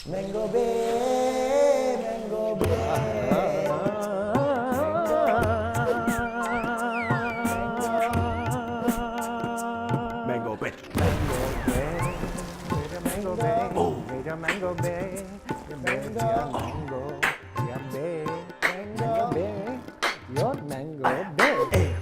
Mango bay, mango bay. Mango bay. Mango bay. Oh. Mango bay. Mango. Bay. Mango bay. Your mango bay.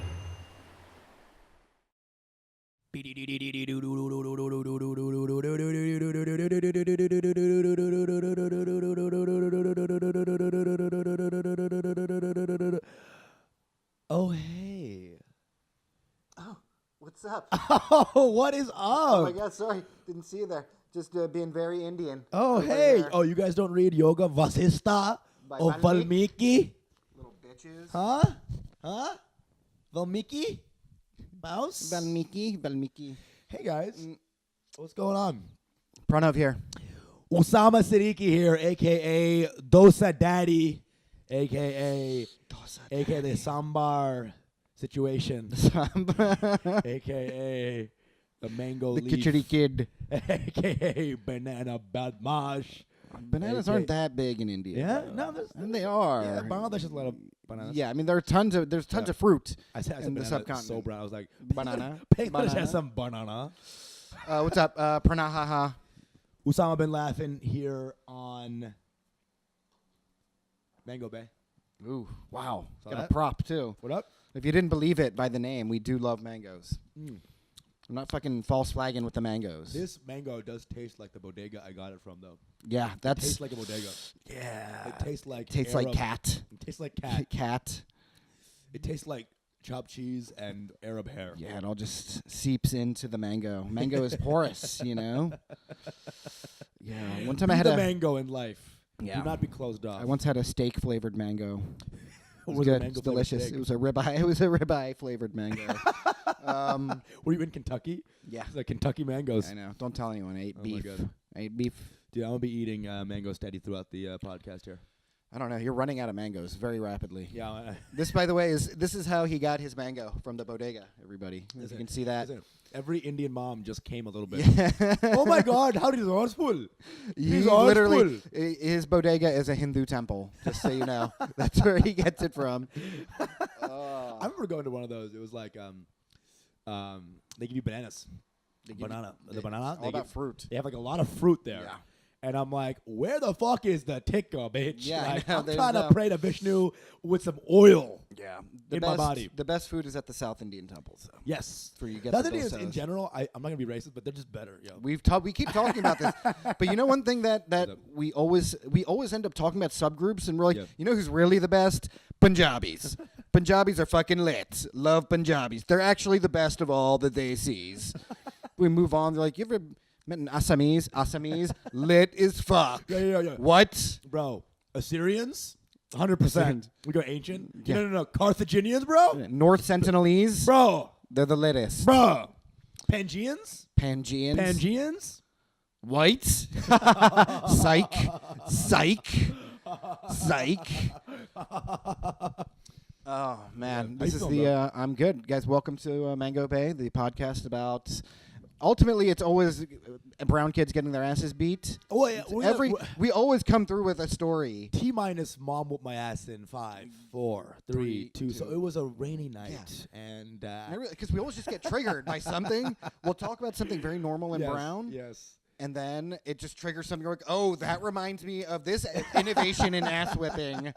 Oh, hey. Oh, what's up? Oh, what is up? Oh my God, sorry, didn't see you there. Just being very Indian. Oh, over hey. there. Oh, you guys don't read Yoga Vasista By or Valmiki? Little bitches. Huh? Huh? Valmiki? Mouse? Valmiki. Hey, guys. What's going on? Pranav here. Osama Siddiqui here, a.k.a. Dosa Daddy, a.k.a. the Sambar situation, a.k.a. the Mango The Leaf, Khichdi Kid. a.k.a. Banana Badmash. Bananas aren't that big in India. Yeah? though. No, there's... And they are. Yeah, Bangladesh has a lot of bananas. Yeah, I mean, there's tons of fruit I said in the banana subcontinent. so brown. I was like, Banana. Bangladesh Banana. has some banana. What's up? Pranahaha. Osama bin Laden here on Mango Bay. Ooh, wow. Saw Got that? a prop, too. What up? If you didn't believe it by the name, we do love mangoes. Mm. I'm not fucking false flagging with the mangoes. This mango does taste like the bodega I got it from, though. Yeah, that's... Tastes like a bodega. yeah. It tastes like Tastes like Arab- cat. It tastes like cat. Cat. It tastes like chopped cheese and Arab hair. Yeah, it all just seeps into the mango. Mango is porous, you know? Yeah, one time I had the a... mango in life. Yeah. Do not be closed off. I once had a steak-flavored mango. It Or was the good. mango It's flavored delicious. steak? It was a ribeye. It was a ribeye-flavored mango. Were you in Kentucky? Yeah. It's like Kentucky mangoes. I know. Don't tell anyone. I ate Oh my beef. God. I ate beef. Dude, I'm going to be eating mango steady throughout the podcast here. I don't know. You're running out of mangoes very rapidly. Yeah. This, by the way, is how he got his mango from the bodega, everybody. If you can see that. Every Indian mom just came a little bit. Yeah. Oh my God, how is ours full? He His arms literally, full. his bodega is a Hindu temple, just so you know. That's where he gets it from. I remember going to one of those. It was like, they give you bananas. The banana. All about fruit. They have like a lot of fruit there. Yeah. And I'm like, where the fuck is the tikka, bitch? Yeah, I like, know, I'm there's trying no- to pray to Vishnu with some oil. Yeah. In my body. The best food is at the South Indian temple. So. Yes. For you get The the other thing is, dosos. in general, I'm not going to be racist, but they're just better. Yo. We keep talking about this, but you know one thing that we always end up talking about subgroups, and we're like, Yeah. you know who's really the best? Punjabis. Punjabis are fucking lit. Love Punjabis. They're actually the best of all the Desis. We move on. They're like, you ever met an Assamese? Assamese lit as fuck. Yeah. What? Bro, Assyrians? 100%. We go ancient. Yeah. No. Carthaginians, bro? North Sentinelese? Bro. They're the littest. Bro. Pangeans? Pangeans? Pangeans? White? Psych. Psych. Psych. Oh, man. How This you is feeling, the... bro? I'm good. Guys, welcome to Mango Bay, the podcast about... Ultimately, it's always brown kids getting their asses beat. Oh, yeah. We always come through with a story. T-minus mom whooped my ass in 5, 4, 3, 2. So it was a rainy night. And... Because we always just get triggered by something. We'll talk about something very normal and brown. Yes. And then it just triggers something. You're like, oh, that reminds me of this innovation in ass whipping.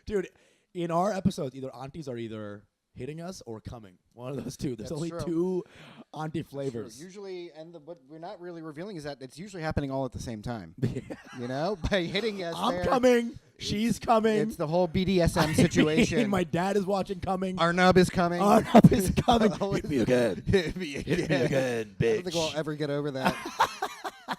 Dude, in our episodes, either aunties are either hitting us or coming. One of those two. There's That's only true. 2 auntie flavors. Usually, and what we're not really revealing is that it's usually happening all at the same time. You know, by hitting us. I'm coming. She's coming. It's the whole BDSM situation. My dad is watching coming. Arnub is coming. Arnub is coming. Hit me again. Hit me again. Hit me again, bitch. I don't think we'll ever get over that.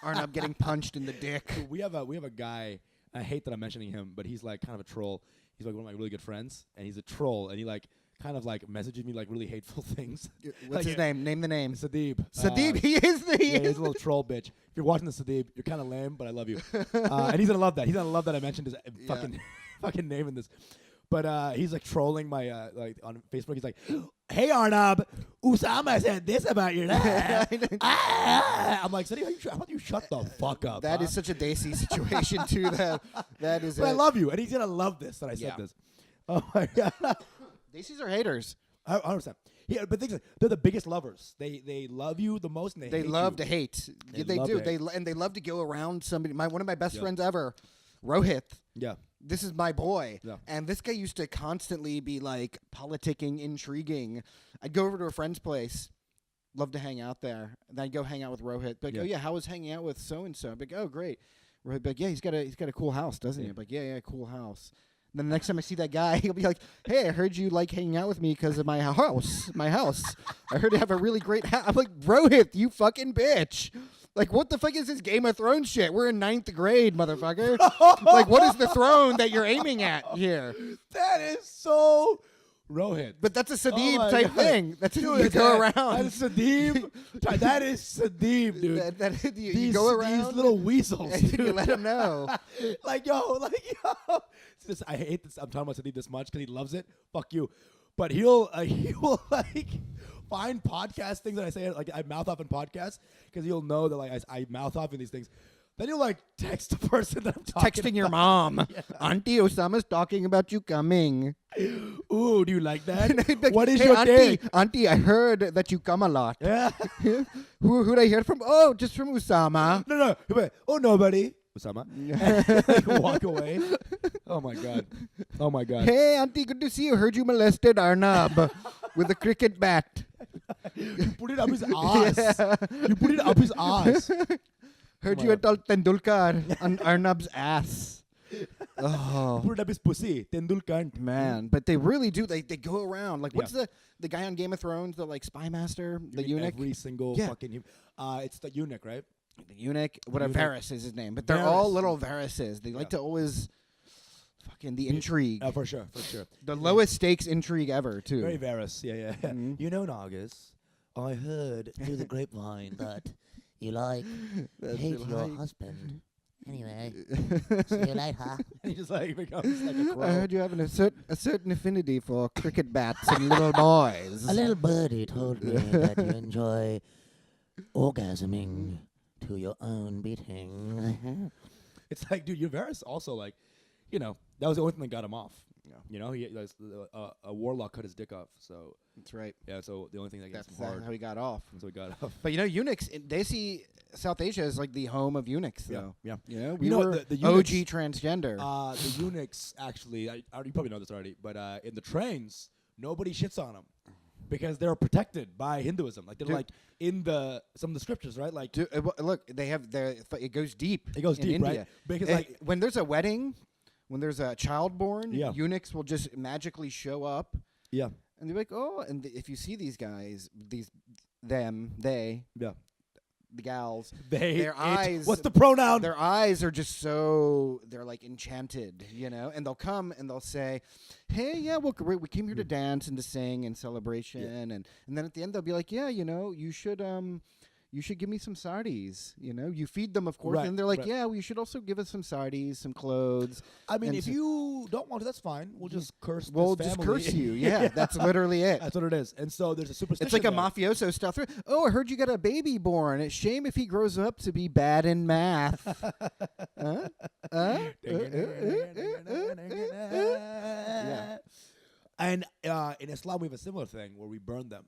Arnub getting punched in the dick. We have a guy. I hate that I'm mentioning him, but he's like kind of a troll. He's like one of my really good friends, and he's a troll, and he like kind of like messages me like really hateful things. What's his name? Name the name. Sadeeb. Sadeeb. He is the. Yeah, he's a little troll bitch. If you're watching the Sadeeb, you're kind of lame, but I love you. And he's gonna love that. He's gonna love that I mentioned his fucking name in this. But he's like trolling my like on Facebook. He's like, "Hey Arnab, Usama said this about your dad." I'm like, "Sonny, how about you shut the fuck up?" That is such a Daisy situation too. That is. But I love you, and he's gonna love this that I said this. Oh my god, Daisies are haters. 100%. Yeah, but things they're the biggest lovers. They love you the most, and They hate love you. to hate. They They love do. to hate. And they love to go around somebody. One of my best friends ever, Rohit. Yeah. This is my boy. Yeah. And this guy used to constantly be like politicking, intriguing. I'd go over to a friend's place, love to hang out there. And then I'd go hang out with Rohit. Be like, Yeah. oh yeah, how was hanging out with so and so? Be like, oh great. Rohit be like, yeah, he's got a cool house, doesn't he? Yeah. I'm like, yeah, cool house. And then the next time I see that guy, he'll be like, hey, I heard you like hanging out with me because of my house. My house. I heard you have a really great house. I'm like, Rohit, you fucking bitch. Like, what the fuck is this Game of Thrones shit? We're in 9th grade, motherfucker. Like, what is the throne that you're aiming at here? That is so Rohit. But that's a Sadeeb my type God. thing. That's Dude, you go around. That is Sadeeb. That is Sadeeb, dude. You go around. These little weasels. and you dude. let him know. yo. It's just, I hate this. I'm talking about Sadeeb this much because he loves it. Fuck you. But he will like find podcast things that I say, like I mouth off in podcasts because he'll know that like I mouth off in these things. Then he'll like text the person that I'm talking Texting your about. mom. Auntie Osama's talking about you coming. Ooh, do you like that? And I'd be like, What is hey, your auntie, day? Auntie, I heard that you come a lot. Yeah. Who'd I hear from? Oh, just from Usama. No. Wait. Oh, nobody. Osama. Like, walk away. Oh my god. Oh my god. Hey, auntie, good to see you. Heard you molested Arnab with a cricket bat. You put it up his ass. You put it up his ass. Heard Oh you my had told Tendulkar on Arnab's ass. Oh. Put it up his pussy. Tendulkar. Man, but they really do. They go around. Like, what's the guy on Game of Thrones, the like spy master, the eunuch? Every single fucking. It's the eunuch, right? The eunuch, whatever. eunuch. Varys is his name, but they're all Varys. little Varyses. They like to always fucking the intrigue. For sure. The lowest stakes intrigue ever, too. Very Varys. Yeah. Mhm. You know, Nagas, I heard through the grapevine that You like hate your like- husband. Anyway, see you later. he just like becomes like a crow. I heard you having a certain affinity for cricket bats and little boys. A little birdie told me that you enjoy orgasming to your own beating. It's like, dude, Varys also like, you know, that was the only thing that got him off. Yeah. You know, a warlock cut his dick off. So That's right. yeah, so the only thing that gets That's him hard. how he got off. So he got off. But you know, eunuchs, they see South Asia as like the home of eunuchs, though. Yeah. You know, You we know, were the OG eunuchs- transgender. The eunuchs actually, you probably know this already, but in the trains, nobody shits on them because they're protected by Hinduism. Like they're Dude. like in some of the scriptures, right? Like Look, they have it goes deep. it goes in deep, India. right? Because Eh, like when there's a wedding, when there's a child born, Yeah. eunuchs will just magically show up, yeah, and they're like, oh, and if you see these guys, they, yeah. the gals, Their eyes- What's the pronoun? their eyes are just so they're like enchanted, you know, and they'll come and they'll say, hey, yeah, well, great, we came here to dance and to sing and celebration, and then at the end they'll be like, yeah, you know, you should give me some sardis, you know, you feed them, of course, Right, and they're like, right. yeah, well, you should also give us some sardis, some clothes. I mean, and if so- you don't want to, that's fine. We'll just curse. We'll this just family. curse you. Yeah, that's literally it. That's what it is. And so there's a superstition. It's like a there. mafioso stuff. Oh, I heard you got a baby born. It's shame if he grows up to be bad in math. Yeah. And in Islam, we have a similar thing where we burn them.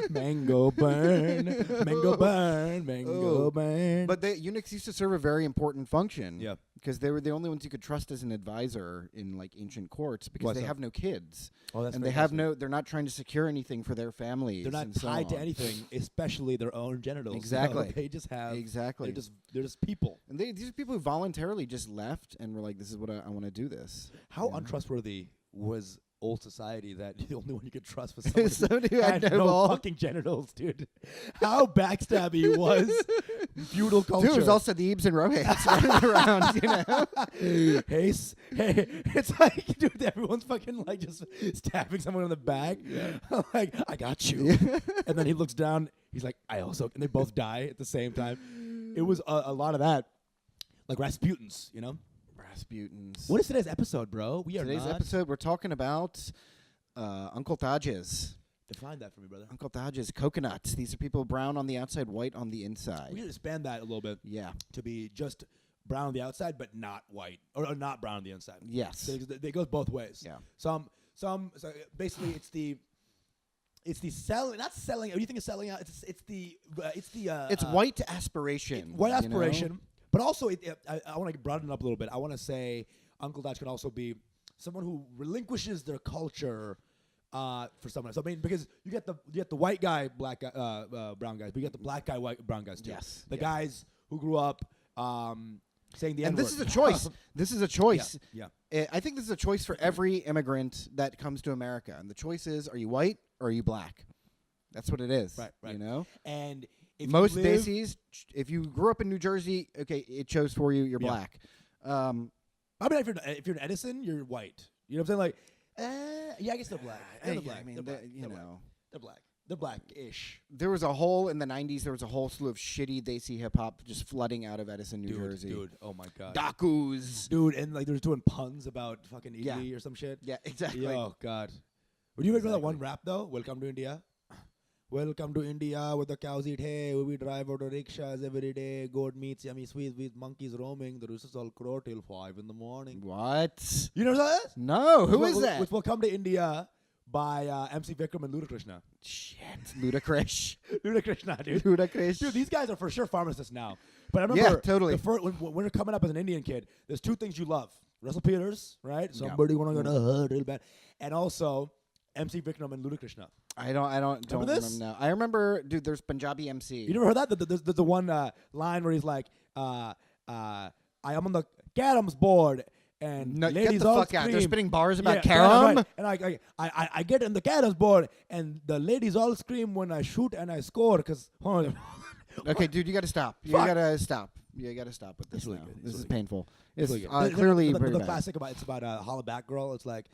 Mango burn, mango burn, mango Oh. burn. But the eunuchs used to serve a very important function. Yeah. Because they were the only ones you could trust as an advisor in like ancient courts because Why they so? have no kids. Oh, that's And they have they're not trying to secure anything for their families. They're not and so tied to on. anything, especially their own genitals. Exactly. No, they just have. Exactly. They're just people. And these are people who voluntarily just left and were like, this is what I want to do this. How Yeah. untrustworthy was old society that the only one you could trust was someone Somebody who who had had no no balls. fucking genitals, dude? How backstabby was feudal culture? Dude, there's also the Eebs and Rohits running around, you know? hey, it's like, dude, everyone's fucking like just stabbing someone in the back. Like, I got you. And then he looks down. He's like, I also, and they both die at the same time. It was a lot of that, like Rasputin's, you know. Rasputins. What is today's episode, bro? We are Today's not. episode, we're talking about UNCLE TAJ'S. Define that for me, brother. UNCLE TAJ'S, coconuts. These are people brown on the outside, white on the inside. We need to expand that a little bit Yeah. to be just brown on the outside, but not white, or not brown on the inside. Yes. So it goes both ways. Yeah. So basically, it's the selling, not selling. What do you think is selling out? It's white aspiration. White you know? aspiration, but also I want to broaden it up a little bit. I want to say UNCLE TAJ can also be someone who relinquishes their culture for someone else. I mean, because you get the white guy, black guy, brown guys, but you get the black guy, white brown guys too. Yes. The guys who grew up saying the And N-word. this is a choice. This is a choice. Yeah. I think this is a choice for every immigrant that comes to America. And the choice is, are you white or are you black? That's what it is. Right. You know? And if Most you live, bases, if you grew up in New Jersey, okay, it chose for you, you're Yeah. black. I mean, if you're in Edison, you're white. You know what I'm saying? Like, yeah, I guess they're black. They're black. I mean, They're black. you They're know. They're black. They're black-ish. There was a whole, in the 90s, there was a whole slew of shitty Desi hip-hop just flooding out of Edison, New Jersey. Dude, oh my god. Dakus. Dude, and like they were doing puns about fucking Yeah. Italy or some shit. Yeah, exactly. Oh god. Would you ever know that one Exactly. rap though? Welcome to India. Welcome to India with the cows eat hay. We drive auto rickshaws every day. Goat meats, yummy sweets with monkeys roaming. The roosters all crow till 5 in the morning. What? You know what that is? No, who is that? Which Welcome to India by MC Vikram and Ludakrishna. Shit. Ludacris. Ludakrishna, dude. Ludacris. Dude, these guys are for sure pharmacists now. But I remember totally. when you're coming up as an Indian kid, there's two things you love. Russell Peters, right? Somebody wanna go to hurt real bad. And also MC Vikram and Ludakrishna. I don't Remember this? remember now. I remember, dude, there's Punjabi MC. You never heard that? There's the one line where he's like, I am on the Caroms board and No, ladies get the all fuck out. They're scream. spitting bars about Yeah, carom. right. And I get in the Caroms board and the ladies all scream when I shoot and I score because Okay, dude, you got to stop. You Fuck. got to stop. You got to stop with this It's really now. good. It's This is really painful. It's really good. clearly the pretty bad. classic it's about a hollaback girl. It's like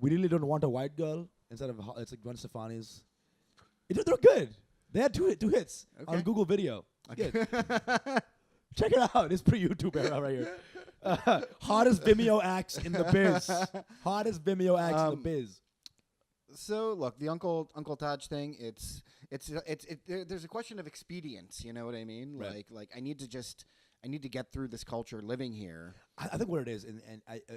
we really don't want a white girl instead of it's like Gwen Stefani's. They're good. They had two hits on Okay. Google Video. It's good. Check it out. It's pretty YouTube era right here. Hottest Vimeo acts in the biz. Hottest Vimeo acts in the biz. So look, the Uncle Taj thing. There's a question of expedience. You know what I mean? Right. Like I need to get through this culture living here. I think what it is, and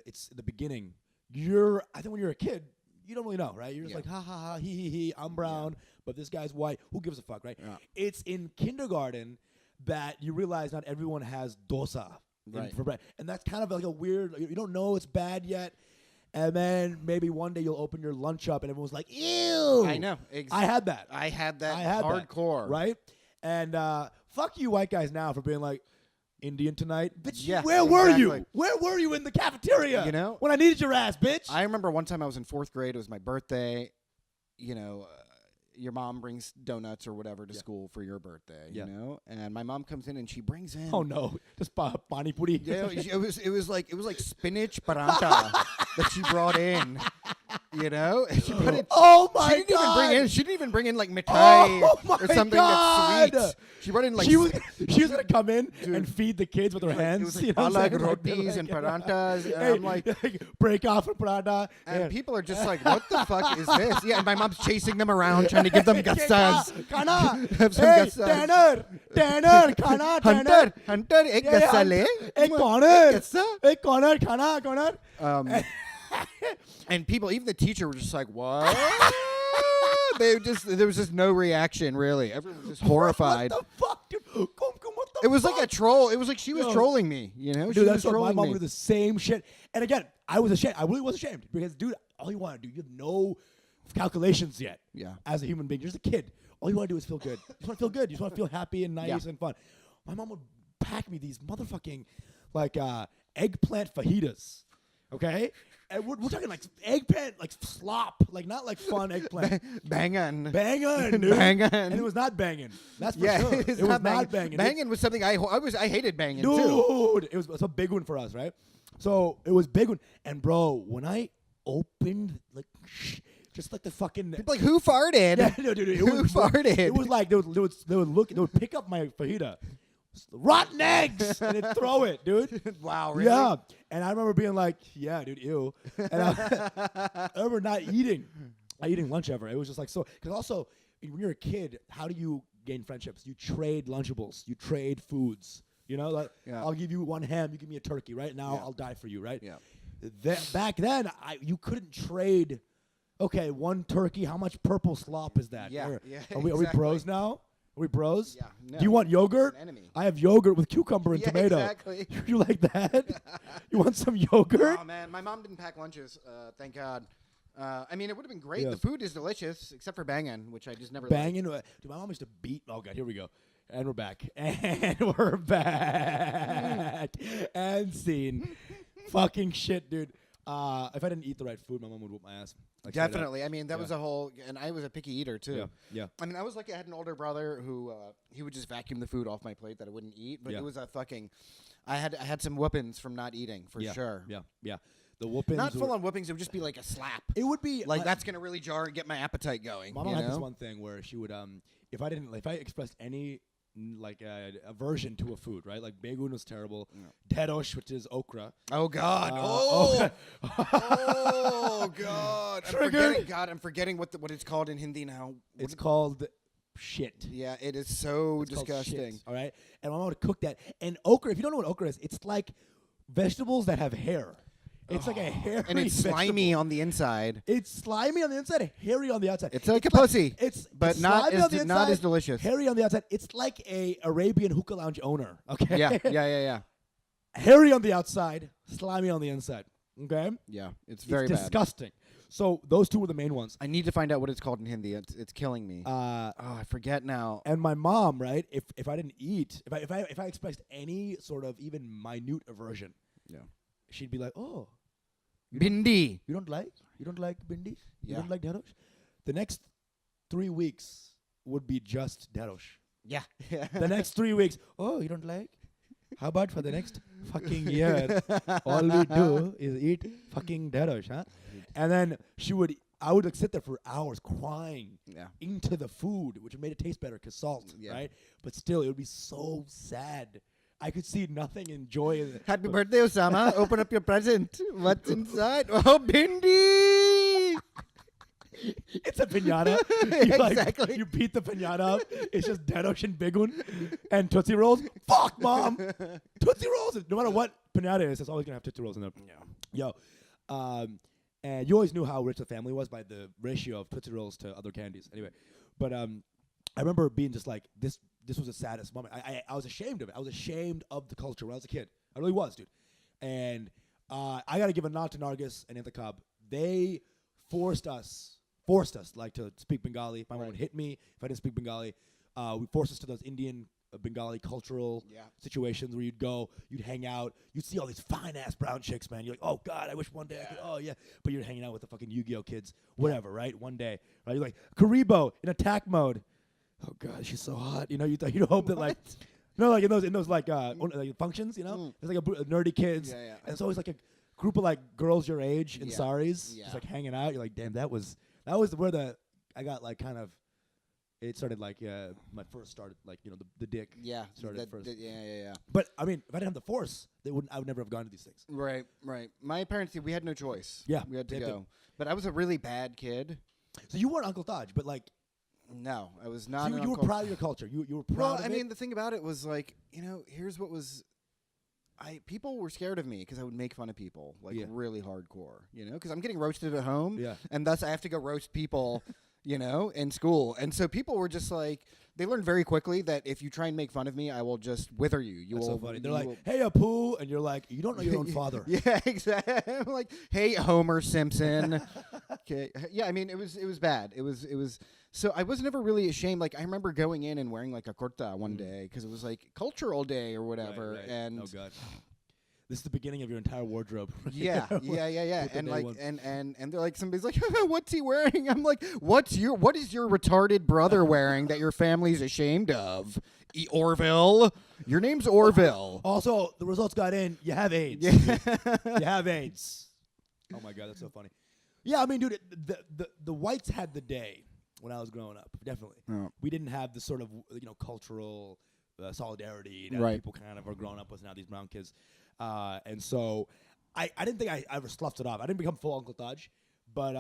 it's the beginning. I think when you're a kid, you don't really know, right? You're just like, ha ha ha, he, I'm brown, but this guy's white. Who gives a fuck, right? Yeah. It's in kindergarten that you realize not everyone has dosa Right. for bread, and that's kind of like a weird. You don't know it's bad yet, and then maybe one day you'll open your lunch up and everyone's like, ew. I know. I had that. I had that that, hardcore. right? And fuck you, white guys, now for being like. Indian tonight, bitch. Yeah, where were you? exactly. Where were you in the cafeteria? You know? when I needed your ass, bitch. I remember one time I was in 4th grade. It was my birthday. You know, your mom brings donuts or whatever to school for your birthday. Yeah. You know, and my mom comes in and she brings in. Oh no, just pani puri. Yeah, it was like spinach paranta that she brought in. You know, and she put it. Oh my She didn't god! even bring in like mithai Oh my or something God. that's sweet. She brought in like she was gonna come in Dude. and feed the kids with her hands. it was you like know what I'm palag saying? rotis and parantas, and Hey, I'm like, break off a prada. and people are just like, what the fuck is this? Yeah, and my mom's chasing them around trying to give them gassas. Kana, Have some hey, gassas. Tanner, Kana, Tanner. Hunter, ek Yeah, gassa le. Ek corner, Gassa? ek corner, Kana, corner. And people, even the teacher, were just like, "What?" There was just no reaction, really. Everyone was just horrified. What the fuck, dude? What the It was fuck? like a troll. It was like she was Yo. trolling me. You know, she Dude, was that's what my trolling mom me. would do the same shit. And again, I was ashamed. I really was ashamed because, dude, all you want to do, you have no calculations yet. Yeah. As a human being, you're just a kid. All you want to do is feel good. You just want to feel good. You just want to feel happy and nice Yeah. and fun. My mom would pack me these motherfucking like eggplant fajitas. Okay. And we're talking like eggplant, like slop, like not like fun eggplant. Bangin'. Bangin', dude. Bangin'. And it was not bangin'. That's for Yeah, sure. it's It was not bangin'. Banging was something I hated banging too. Dude, it was a big one for us, right? So it was big one. And bro, when I opened like just like the fucking People like, who farted? yeah, no, dude, it Who was farted? It was like they would pick up my fajita rotten eggs, and they'd throw it, dude. Wow, really? Yeah, and I remember being like, yeah, dude, ew. And I remember not eating lunch ever. It was just like so. Because also, when you're a kid, how do you gain friendships? You trade Lunchables. You trade foods. You know, like I'll give you one ham, you give me a turkey. Right now, I'll die for you. Right? Yeah. Back then, you couldn't trade. Okay, one turkey. How much purple slop is that? Yeah, Are we bros now? Are we bros? Yeah. No, Do you want yogurt? an enemy. I have yogurt with cucumber and Yeah, tomato. exactly. You like that? You want some yogurt? Oh man, my mom didn't pack lunches. Thank God. I mean, it would have been great. Yeah. The food is delicious, except for bangin', which I just never Banging. Dude, my mom used to beat. Oh god, here we go. And we're back. And we're back. And scene. Fucking shit, dude. If I didn't eat the right food, my mom would whoop my ass. Like, straight up. Definitely. I mean, that was a whole, and I was a picky eater too. Yeah. I mean, I was lucky. I had an older brother who he would just vacuum the food off my plate that I wouldn't eat. But it was a fucking. I had some whoopings from not eating for sure. Yeah. The whoopings. Not full on whoopings. It would just be like a slap. It would be Like that's gonna really jar and get my appetite going. My mom had this one thing where she would if I expressed any aversion to a food, right? Like begun was terrible. Dedosh, which is okra. Oh God! Oh God! I'm forgetting what it's called in Hindi now. It's called shit. Yeah, it is so It's called disgusting. shit, all right, and my mom would cook that. And okra, if you don't know what okra is, it's like vegetables that have hair. It's like a hairy And it's slimy vegetable. on the inside. It's slimy on the inside, hairy on the outside. It's like a pussy. But But not slimy on as the not inside, as delicious. Hairy on the outside. It's like a Arabian hookah lounge owner. Okay. Yeah. Hairy on the outside, slimy on the inside. Okay. Yeah, it's very It's bad. disgusting. So those two were the main ones. I need to find out what it's called in Hindi. It's killing me. I forget now. And my mom, right? If I didn't eat, if I expressed any sort of even minute aversion, she'd be like, "Oh, Bindi. you don't like bindi? You Yeah. don't like dedosh?" The next 3 weeks would be just dedosh. Yeah. The next 3 weeks, oh, you don't like? How about for the next fucking year, all we do is eat fucking dedosh, huh? And then I would like sit there for hours crying into the food, which made it taste better because salt, right? But still, it would be so sad. I could see nothing in joy. Happy birthday, Osama. Open up your present. What's inside? Oh, Bindi. It's a pinata. Exactly. You beat the pinata up. It's just dedosh and bigun and Tootsie Rolls. Fuck, Mom. Tootsie Rolls. No matter what pinata is, it's always going to have Tootsie Rolls in there. Yo. And you always knew how rich the family was by the ratio of Tootsie Rolls to other candies. Anyway. But I remember being just like, this was the saddest moment. I was ashamed of it. I was ashamed of the culture when I was a kid. I really was, dude. And I got to give a nod to Nargis and Inthakab. They forced us like to speak Bengali. My mom would hit me if I didn't speak Bengali. We forced us to those Indian Bengali cultural situations where you'd go, you'd hang out, you'd see all these fine ass brown chicks, man. You're like, oh God, I wish one day I could. Oh yeah, but you're hanging out with the fucking Yu-Gi-Oh kids, whatever, right? One day, right? You're like Karibo in attack mode. Oh God, she's so hot. You know, you hope that like. No, like in those like functions, you know, there's like a nerdy kids, and it's always like a group of like girls your age in saris, just like hanging out. You're like, damn, that was where I got like kind of, it started like my first started like the dick started first. But I mean, if I didn't have the force, I would never have gone to these things. Right. My parents, we had no choice. Yeah, we had to go. But I was a really bad kid. So you weren't Uncle Taj, but like. No, I was not. So you were proud of your culture. You were proud. Well, of I it? mean, the thing about it was like, here's what was. People were scared of me because I would make fun of people like really hardcore, because I'm getting roasted at home, and thus I have to go roast people, in school, and so people were just like, they learned very quickly that if you try and make fun of me, I will just wither you. That's so funny. They're like, "Hey, Apu," and you're like, "You don't know your own father." Yeah, exactly. I'm like, "Hey, Homer Simpson." Okay. Yeah, I mean, it was bad. It was. So I was never really ashamed. Like I remember going in and wearing like a kurta one day because it was like cultural day or whatever. Right. And oh God, this is the beginning of your entire wardrobe. Yeah. And like and they're like, somebody's like, "What's he wearing?" I'm like, what is your retarded brother wearing that your family's ashamed of? Orville, your name's Orville. Also, the results got in. You have AIDS. Yeah. You have AIDS. Oh my God, that's so funny. Yeah, I mean, dude, the whites had the day. When I was growing up, definitely. Yeah. We didn't have the sort of, cultural solidarity that Right. people kind of are growing up with now, these brown kids. And so I didn't think I ever sloughed it off. I didn't become full Uncle Taj, but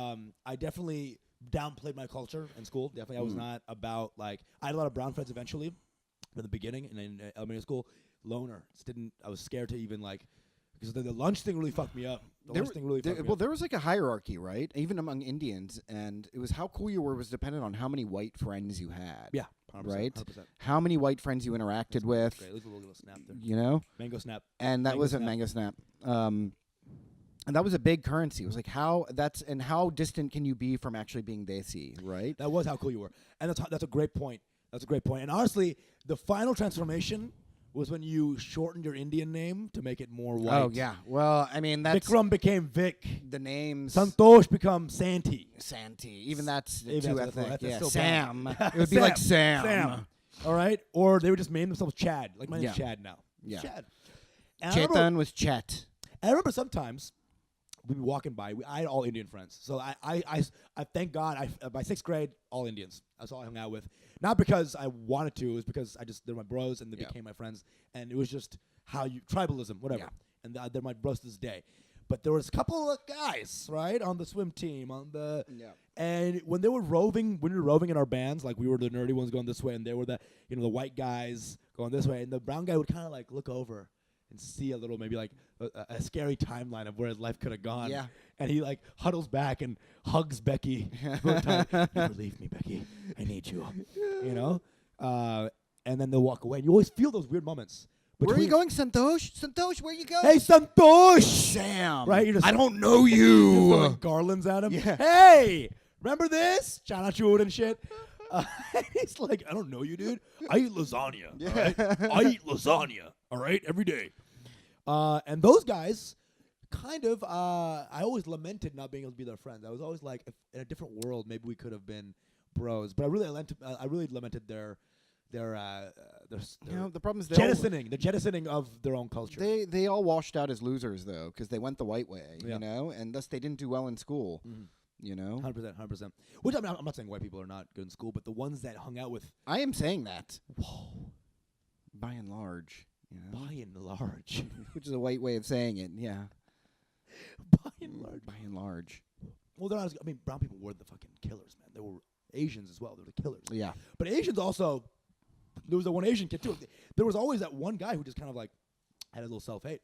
I definitely downplayed my culture in school. Definitely, I was not about like I had a lot of brown friends eventually from the beginning, and in elementary school, loner. Just didn't. I was scared to even like because the lunch thing really fucked me up. The lunch thing really fucked me up. There was like a hierarchy, right? Even among Indians, and it was how cool you were was dependent on how many white friends you had. Yeah, 100%, right. 100%. How many white friends you interacted with. Great. Let's do a little snap there. You know, Mango snap. and that Mango wasn't snap. Mango Snap. And that was a big currency. It was like how distant can you be from actually being desi, right? That was how cool you were, and that's a great point. That's a great point. And honestly, the final transformation was when you shortened your Indian name to make it more white. Oh yeah. Well, I mean that's Vikram became Vic. the names. Santosh become Santi. Santi. Even that's Even too that's- ethnic. that's Yeah. still Sam. bad. It would be like Sam. Sam. All right, or they would just name themselves Chad. Like my name's Yeah. Chad now. Yeah. Chad. And I remember- Chetan was Chet. I remember sometimes we'd be walking by. I had all Indian friends, so I thank God. By sixth grade, all Indians. That's all I hung out with. Not because I wanted to. It was because they're my bros and they Yeah. became my friends. And it was just how tribalism, whatever. Yeah. And they're my bros to this day. But there was a couple of guys, right, on the swim team, and when we were roving in our bands, like we were the nerdy ones going this way, and they were the white guys going this way, and the brown guy would kind of like look over and see a little, maybe like a scary timeline of where his life could have gone. Yeah. And he like huddles back and hugs Becky. Real tight. Never leave me, Becky. I need you. You know? And then they'll walk away. And you always feel those weird moments. Where are you going, Santosh? Santosh, where you going? Hey, Santosh! Sam. Right? You're just, I don't know you're you. throwing garlands at him. Yeah. Hey! Remember this? Chanachud and shit. He's like, I don't know you, dude. I eat lasagna. All right? I eat lasagna. All right? Every day. And those guys kind of, I always lamented not being able to be their friends. I was always like, if in a different world, maybe we could have been bros. But I really lamented their You know, the problem is the jettisoning of their own culture. they all washed out as losers though, because they went the white way. Yeah. You know, and thus they didn't do well in school. Mhm. You know, 100%. Which I'm not saying white people are not good in school, but the ones that hung out with, I am saying that. By and large. You know? by and large, Which is a white way of saying it. Yeah. by and large. By and large. Well, they're not. I mean, brown people were the fucking killers, man. They were Asians as well. They were the killers. Yeah. But Asians also, there was that one Asian kid too. There was always that one guy who just kind of like had a little self-hate.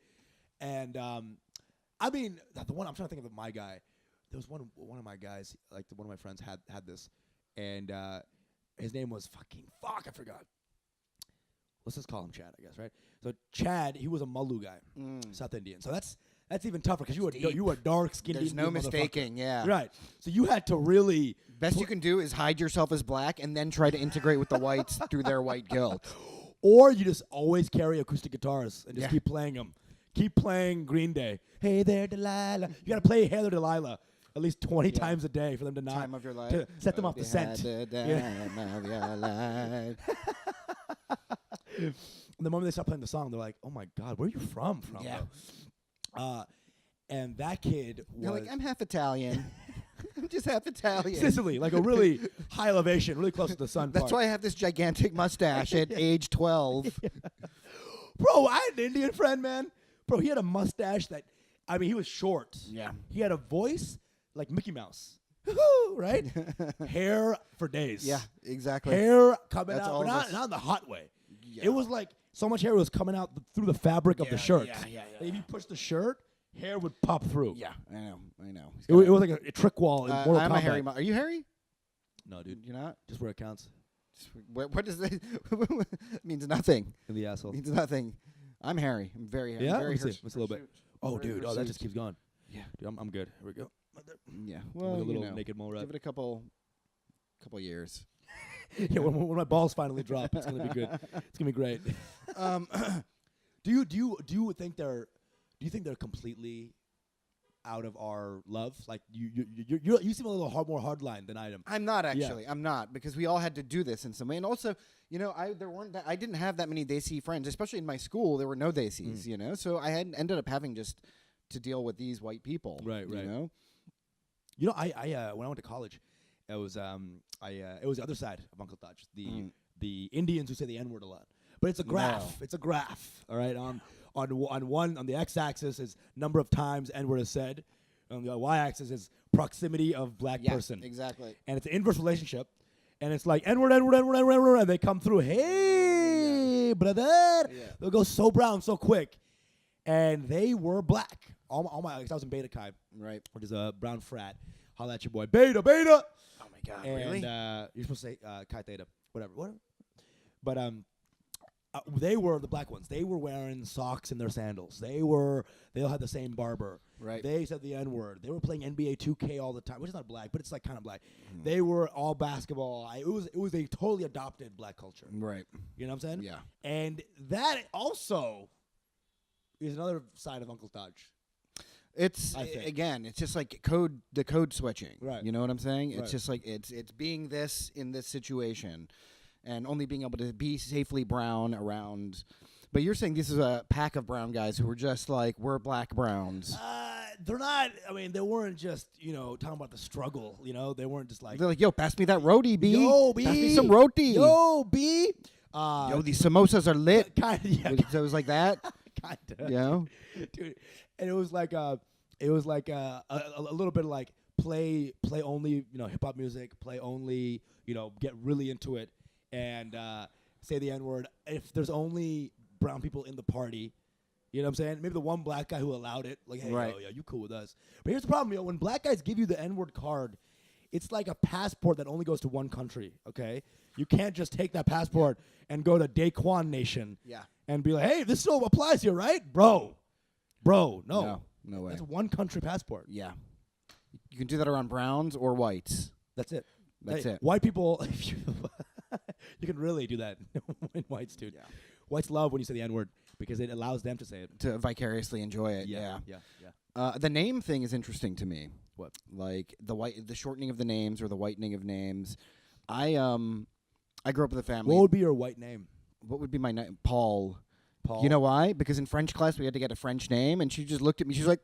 And I mean, the one I'm trying to think of my guy. There was one of my guys, like one of my friends had this, and his name was I forgot. Let's just call him Chad, I guess, right? So Chad, he was a Malu guy, South Indian. So that's even tougher because you were dark skinned. There's no mistaking. Yeah. Right. So you had to really. Best you can do is hide yourself as black and then try to integrate with the whites through their white guilt. Or you just always carry acoustic guitars and just Yeah. keep playing them. Keep playing Green Day. Hey there, Delilah. You got to play Hey there, Delilah at least 20 times a day for them to not. Time of your life. To set them off the You scent. had the Yeah. time of your life. And the moment they start playing the song, they're like, oh my God, where are you from? Yeah. though?" And that kid You're was like, I'm half Italian. I'm just half Italian. Sicily, like a really high elevation, really close to the sun. That's why I have this gigantic mustache at age 12. Bro, I had an Indian friend, man. Bro, he had a mustache that, I mean, he was short. Yeah. He had a voice like Mickey Mouse, right? Hair for days. Yeah, exactly. Hair coming That's out, all but of not, us. not in the hot way. Yeah. It was like so much hair was coming out through the fabric of the shirt. yeah. Like if you push the shirt, hair would pop through. Yeah, I know. It was like a trick wall in Mortal I'm Kombat. a hairy. Are you hairy? No, dude. You're not. Just where it counts. What does that means? Nothing. In the asshole. Means nothing. I'm hairy. I'm very hairy. Yeah? I'm very Let me see. Let's see a little bit. Oh, Very dude. Oh, that just hirsute. keeps going. Yeah. Dude, I'm good. Here we go. Yeah. Like Well, a little you know, naked mole rat. give it a couple years. Yeah, when my balls finally drop, it's gonna be good. It's gonna be great. Do you think they're completely out of our love? Like you seem a little more hardline than I am. I'm not actually. I'm not, because we all had to do this in some way. And also, you know, I didn't have that many Desi friends, especially in my school. There were no Desis, you know. So I ended up having just to deal with these white people. Right. You know. You know, I when I went to college, it was it was the other side of Uncle Taj, the Indians who say the N-word a lot. but it's a graph. It's a graph. All right. On the x-axis is number of times N-word is said. On the y-axis is proximity of black person. Exactly. And it's an inverse relationship. And it's like N-word, N-word, N-word, N-word, N-word, and they come through. Hey, brother. Yeah. They'll go so brown so quick. And they were black. All my I was in Beta Chi, Right. which is a brown frat. Holla at your boy. Beta, Beta. Oh my God. And Really? you're supposed to say Chi Theta, whatever. But they were the black ones. They were wearing socks in their sandals. They all had the same barber. Right. They said the N-word. They were playing NBA 2K all the time, which is not black, but it's like kind of black. They were all basketball. It was a totally adopted black culture. Right. You know what I'm saying? Yeah. And that also is another side of Uncle Taj. It's I think. again, it's just like the code switching. Right. You know what I'm saying? It's Right. just like it's being this in this situation, and only being able to be safely brown around. But you're saying this is a pack of brown guys who were just like, we're black browns. They're not. I mean, they weren't just talking about the struggle. They weren't just like, They're like, yo, pass me that roti, B. Yo, B. Pass me some roti. Yo, B. Yo, these samosas are lit. Kind of, yeah, So it was like that. kind of. You know? Dude, and it was like a little bit of like play only hip hop music, play only get really into it and say the N-word. If there's only brown people in the party, you know what I'm saying? Maybe the one black guy who allowed it, like, hey, Right. yo, you cool with us. But here's the problem, when black guys give you the N-word card, it's like a passport that only goes to one country, okay? You can't just take that passport and go to Daquan Nation Yeah. and be like, hey, this still applies here, right? Bro, no. No way. That's one country passport. Yeah. You can do that around browns or whites. That's it. That's Hey, it. White people, you can really do that in whites, dude. Yeah. Whites love when you say the N-word because it allows them to say it. To vicariously enjoy it. Yeah. Yeah. The name thing is interesting to me. What? Like the shortening of the names or the whitening of names. I grew up with a family. What would be your white name? What would be my name? Paul. Paul. You know why? Because in French class we had to get a French name, and she just looked at me. She's like,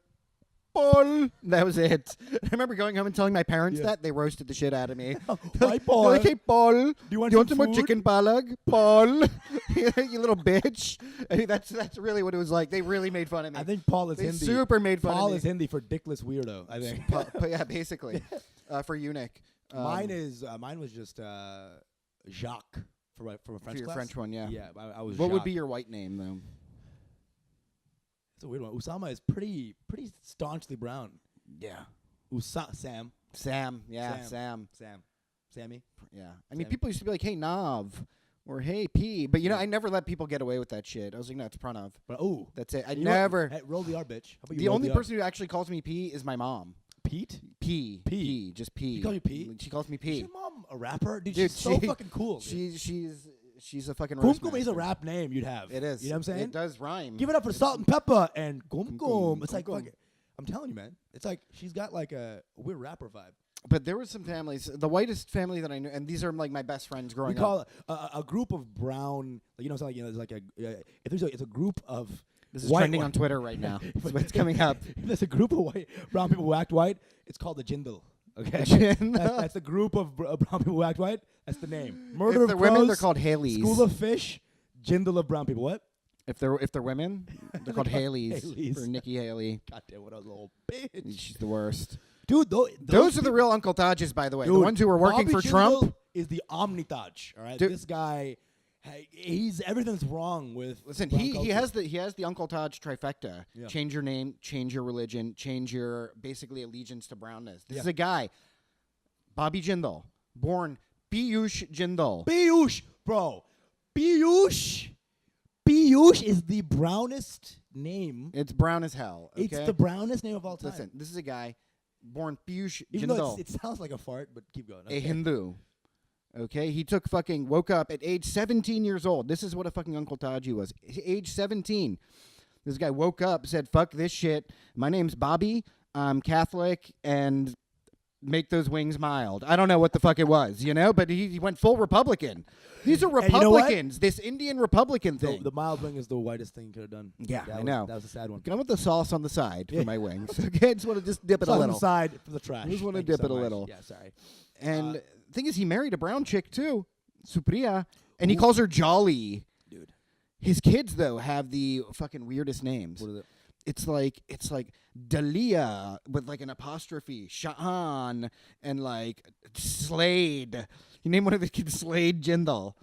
Paul. That was it. I remember going home and telling my parents that. They roasted the shit out of me. Hi, Paul. They're like, hey, Paul. Do you want some some more food? chicken palag? Paul. You little bitch. I mean, that's really what it was like. They really made fun of me. I think Paul is they Hindi. super made fun Paul of me. is Hindi for dickless weirdo, I think. Yeah, basically. For eunuch. Mine was just Jacques from a French For your class. French one, yeah. Yeah, I was What would Jacques. be your white name, though? It's a weird one. Usama is pretty staunchly brown. Yeah. Sam. Sam. Yeah, Sam. Sam. Sammy. Yeah. I mean, Sam. people used to be like, hey, Nav. Or hey, P. But, I never let people get away with that shit. I was like, no, it's Pranav. But That's it. I you know what? never. Hey, roll the R, bitch. How about you The roll only the R? person who actually calls me P is my mom. Pete? P. P. Just P. She call you P? She calls me Is P. your mom a rapper? Dude, Dude, she's so she- fucking cool. Dude. She's a fucking Kum roast Kum is a master. rap name you'd have. It is. You know what I'm saying? It does rhyme. Give it up for Salt and Pepper and Kum Kum. Kum. It's like Kum. fucking, I'm telling you, man. It's like she's got like a weird rapper vibe. But there were some families. The whitest family that I knew, and these are like my best friends growing We call up. it a group of brown. It's like there's like it's a group of. This is white trending one- on Twitter right now. That's what's coming up. If there's a group of brown people who act white. It's called the Jindal. Okay, Jindal. that's a group of brown people who act white. That's the name. Murder If of they're women, they're Crows, called Haleys. School of Fish, Jindal of brown people. What? If they're women, they're called Haleys. Haleys. For Nikki Haley. God damn, what a little bitch, She's the worst. dude. Those are the real Uncle TAJ'S, by the way. Dude, The ones who were working Bobby for Trump. Jindal is the Omnitaj. All right, Dude. this guy, he's everything's wrong with. Listen, brown he culture. has the Uncle Taj trifecta. Yeah. Change your name, change your religion, change your basically allegiance to brownness. This Yeah. is a guy, Bobby Jindal, born Piyush Jindal. Piyush, bro. Piyush is the brownest name. It's brown as hell. Okay? It's the brownest name of all time. Listen, this is a guy born Piyush Even though Jindal, it sounds like a fart, but keep going. a Hindu. Okay, he woke up at age 17 years old. This is what a fucking Uncle Taji was. Age 17. This guy woke up, said, fuck this shit. My name's Bobby. I'm Catholic, and make those wings mild. I don't know what the fuck it was, but he went full Republican. These are And you know what? Republicans, this Indian Republican thing. The mild wing is the whitest thing you could have done. Yeah, That I was- know. That was a sad one. Come with the sauce on the side Yeah. for my wings. Okay, I just want to just dip it a On little. the side for the trash. I just wanna Thank you dip it a much. little. Yeah, sorry. And the thing is, he married a brown chick too, Supriya, and he Who- calls her Jolly. Dude. His kids though have the fucking weirdest names. What is it? It's like Dalia with like an apostrophe, Sha'an, and like Slade. You name one of the kids Slade Jindal.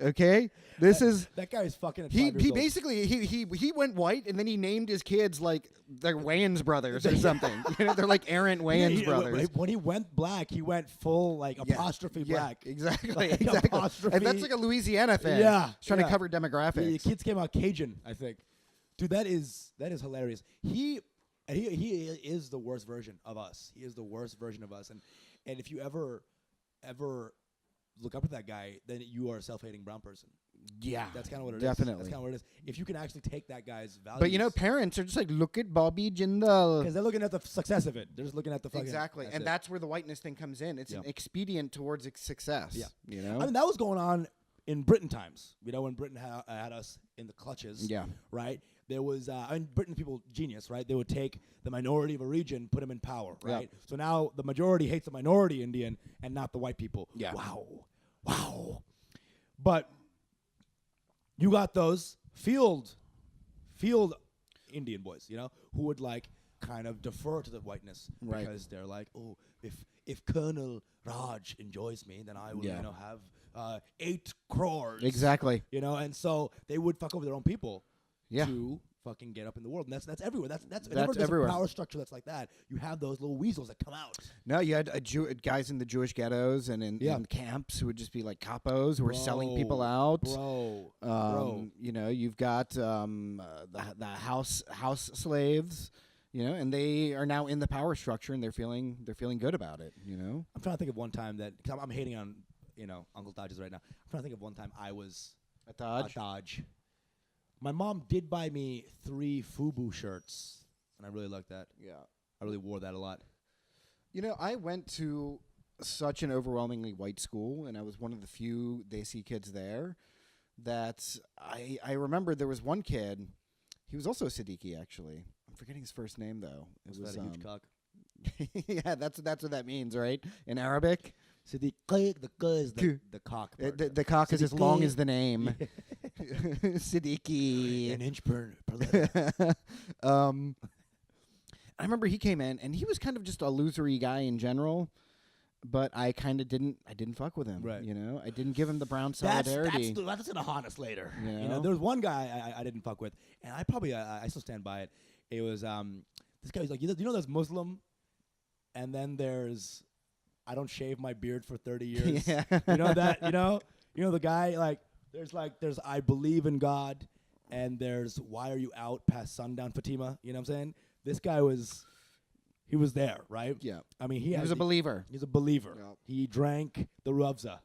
Okay, this is That guy is fucking. At 5 he. years He old. basically he went white and then he named his kids like they're Wayans brothers or something. You know, they're like errant Wayans brothers. When he went black, he went full like apostrophe black. Exactly, Like exactly. apostrophe. And that's like a Louisiana thing. Yeah, He's trying to yeah. cover demographics. The kids came out Cajun, I think. Dude, that is hilarious. He is the worst version of us. He is the worst version of us. And if you ever look up to that guy, then you are a self-hating brown person. Yeah, That's kind of what it is. definitely. That's kind of what it is. If you can actually take that guy's values. But you know, parents are just like, look at Bobby Jindal. because they're looking at the success of it. They're just looking at the fucking. Exactly, and it. that's where the whiteness thing comes in. It's Yeah. an expedient towards success. Yeah. You know. I mean, that was going on in Britain times. You know, when Britain had us in the clutches. Yeah. Right. There was, Britain people genius, right? They would take the minority of a region, put them in power, Yeah. right? So now the majority hates the minority Indian and not the white people. Yeah. Wow. But you got those field Indian boys, you know, who would like kind of defer to the whiteness Right. because they're like, oh, if Colonel Raj enjoys me, then I will, Yeah. you know, have 8 crores. Exactly. You know, and so they would fuck over their own people Yeah. to fucking get up in the world. And that's everywhere. That's That's whenever there's everywhere. a power structure that's like that, you have those little weasels that come out. No, you had guys in the Jewish ghettos and in camps who would just be like capos who were selling people out. Bro. You know, you've got the house slaves. You know, and they are now in the power structure, and they're feeling good about it. You know, I'm trying to think of one time that, because I'm hating on, you know, Uncle TAJ'S right now. I'm trying to think of one time I was a Taj. a Taj. My mom did buy me 3 FUBU shirts, and I really liked that. Yeah. I really wore that a lot. You know, I went to such an overwhelmingly white school, and I was one of the few Desi kids there, that I remember there was one kid. He was also a Siddiqui, actually. I'm forgetting his first name though. Was that a huge cock? Yeah, that's what that means, right? In Arabic, Siddiq, the is the cock. part. the cock is as long Siddiqui. as the name. Siddiqui. An inch per letter. I remember he came in, and he was kind of just a losery guy in general. But I kind of didn't fuck with him. Right. You know, I didn't give him the brown That's solidarity. gonna haunt us later. You You know, know? there was one guy I didn't fuck with, and I probably I still stand by it. It was this guy was like, you know there's Muslim, and then there's I don't shave my beard for 30 years. Yeah. You know that you know the guy there's I believe in God, and there's why are you out past sundown, Fatima? You know what I'm saying? This guy was there, right? Yeah. I mean He was a believer. He's a believer. Yep. He drank the Ruvza.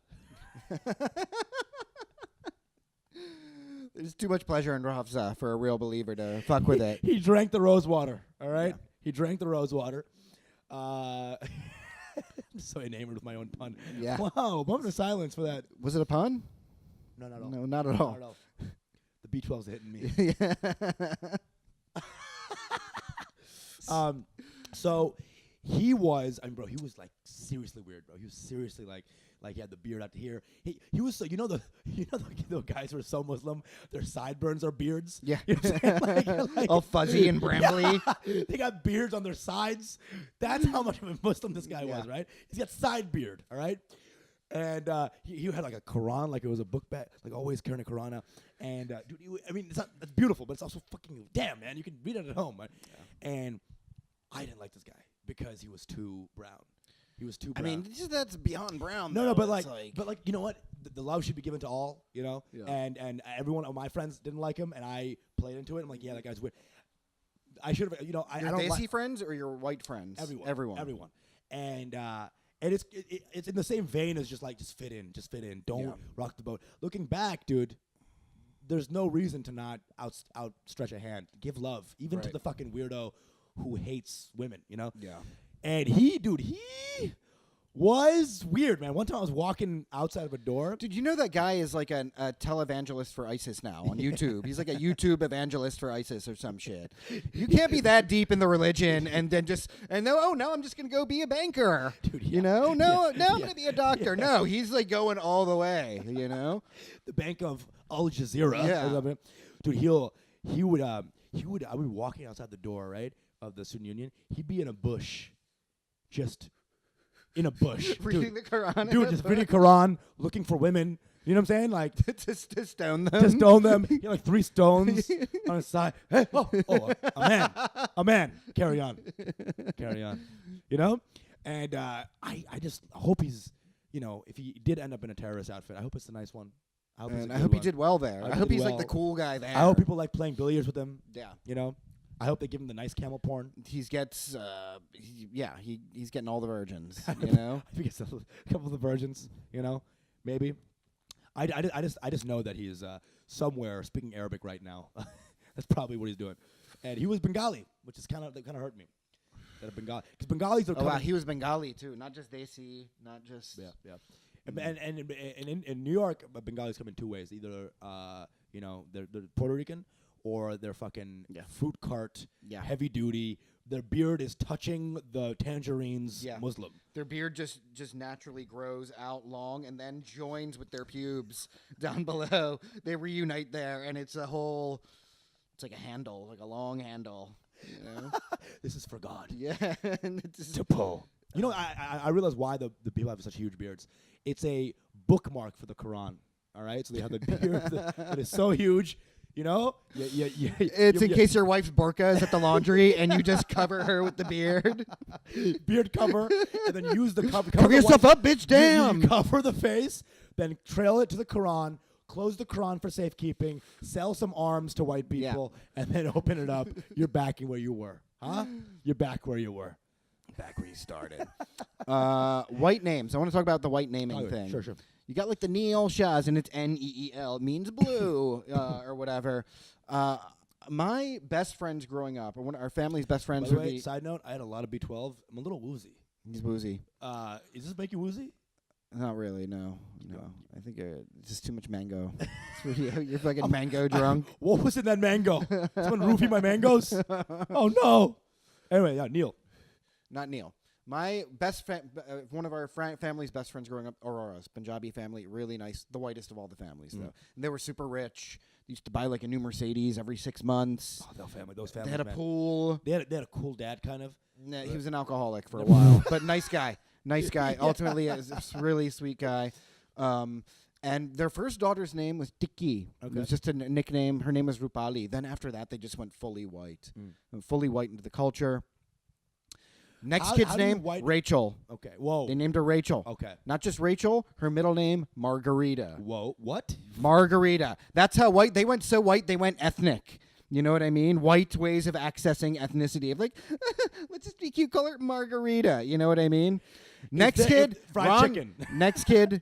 There's too much pleasure in Rafza for a real believer to fuck with it. He drank the rose water. All right. Yeah. He drank the rose water. I'm so enamored with my own pun. Yeah. Wow. Moment of silence for that. Was it a pun? No, not at all. No, not at Not all. at all. The B12's hitting me. Yeah. So he was, I mean, bro, he was like seriously weird, bro. He was seriously like he had the beard out to here. He was so, the guys who are so Muslim, their sideburns are beards. Yeah. You know what I'm saying? Like, All fuzzy and brambly. Yeah. They got beards on their sides. That's how much of a Muslim this guy was, right? He's got side beard, all right? And he had like a Quran, like it was a book bag, like always carrying a Quran out. And dude, it's beautiful, but it's also fucking damn, man. You can read it at home, right? Yeah. And I didn't like this guy because he was too brown. He was too brown. I mean, that's beyond brown. No, though. but It's like, you know what? The love should be given to all, you know? Yeah. And every one of my friends didn't like him, and I played into it. I'm like, yeah, that guy's weird. I should have, I your don't Desi like friends or your white friends? Everyone. And it's in the same vein as just fit in. Don't rock the boat. Looking back, dude, there's no reason to not outstretch a hand. Give love, even to Right. the fucking weirdo who hates women, you know? Yeah. And he was weird, man. One time I was walking outside of a door. Dude, you know that guy is like a televangelist for ISIS now on YouTube. He's like a YouTube evangelist for ISIS or some shit. You can't be that deep in the religion and then now I'm just gonna go be a banker. Dude, yeah. You know, now I'm Yeah. gonna be a doctor. Yeah. No, he's like going all the way. You know, The bank of Al Jazeera. Yeah. or something. Dude, he would I would be walking outside the door, right, of the student union. He'd be in a bush, just in a bush. reading the Quran. Dude, just reading Quran, looking for women. You know what I'm saying? Like, to stone them. to stone them. You know, like 3 stones on his side. Hey, a man. Carry on. You know? And I just hope he's, you know, if he did end up in a terrorist outfit, I hope it's a nice one. I hope, it's a And I good hope he one. did well there. I hope did he's like well. the cool guy there. I hope people like playing billiards with him. Yeah. You know? I hope they give him the nice camel porn. He's getting all the virgins. You know. I think it's a couple of the virgins, you know? Maybe. I just know that he's somewhere speaking Arabic right now. That's probably what he's doing. And he was Bengali, which is kind of hurt me. That a Bengali, because Bengalis are Oh wow, coming. he was Bengali too, not just Desi, not just. Yeah. And in New York, Bengalis come in 2 ways. Either you know, they're Puerto Rican, or they're fucking fruit cart, heavy duty. Their beard is touching the tangerines. Muslim. Their beard just naturally grows out long and then joins with their pubes down below. They reunite there, and it's like a handle, like a long handle. You know? This is for God. Yeah. To pull. You know, I realize why the people have such huge beards. It's a bookmark for the Quran. All right, so they have the beard that is so huge. You know, It's in case your wife's burqa is at the laundry and you just cover her with the beard. Beard cover, and then use the cover. Cover yourself up, bitch. Damn. You cover the face, then trail it to the Quran. Close the Quran for safekeeping. Sell some arms to white people, and then open it up. You're back where you were, huh? You're back where you were. Back where you started. White names. I want to talk about the white naming thing. Sure. You got like the Neil Shahs, and it's Neel. It means blue or whatever. My best friends growing up, or one of our family's best friends. By the way, side note, I had a lot of B12. I'm a little woozy. He's woozy. Does this make you woozy? Not really, no. I think it's just too much mango. You're fucking mango drunk. What was in that mango? Someone roofie my mangoes? Oh, no. Anyway, Neil. Not Neil. My best friend, one of our family's best friends growing up, Aurora's Punjabi family, really nice, the whitest of all the families, though. And they were super rich. They used to buy like a new Mercedes every 6 months. Oh, those families. They had a pool. They had a cool dad, kind of. Nah, he was an alcoholic for a while, but nice guy. Nice guy. Ultimately, a really sweet guy. And their first daughter's name was Tikki. Okay. It was just a nickname. Her name was Rupali. Then after that, they just went fully white. Fully white into the culture. Next kid's name, Rachel. Okay. Whoa. They named her Rachel. Okay. Not just Rachel, her middle name, Margarita. Whoa. What? Margarita. That's how white. They went so white, they went ethnic. You know what I mean? White ways of accessing ethnicity. Of like, let's just be cute, call her Margarita. You know what I mean? Next kid, fried chicken. Next kid,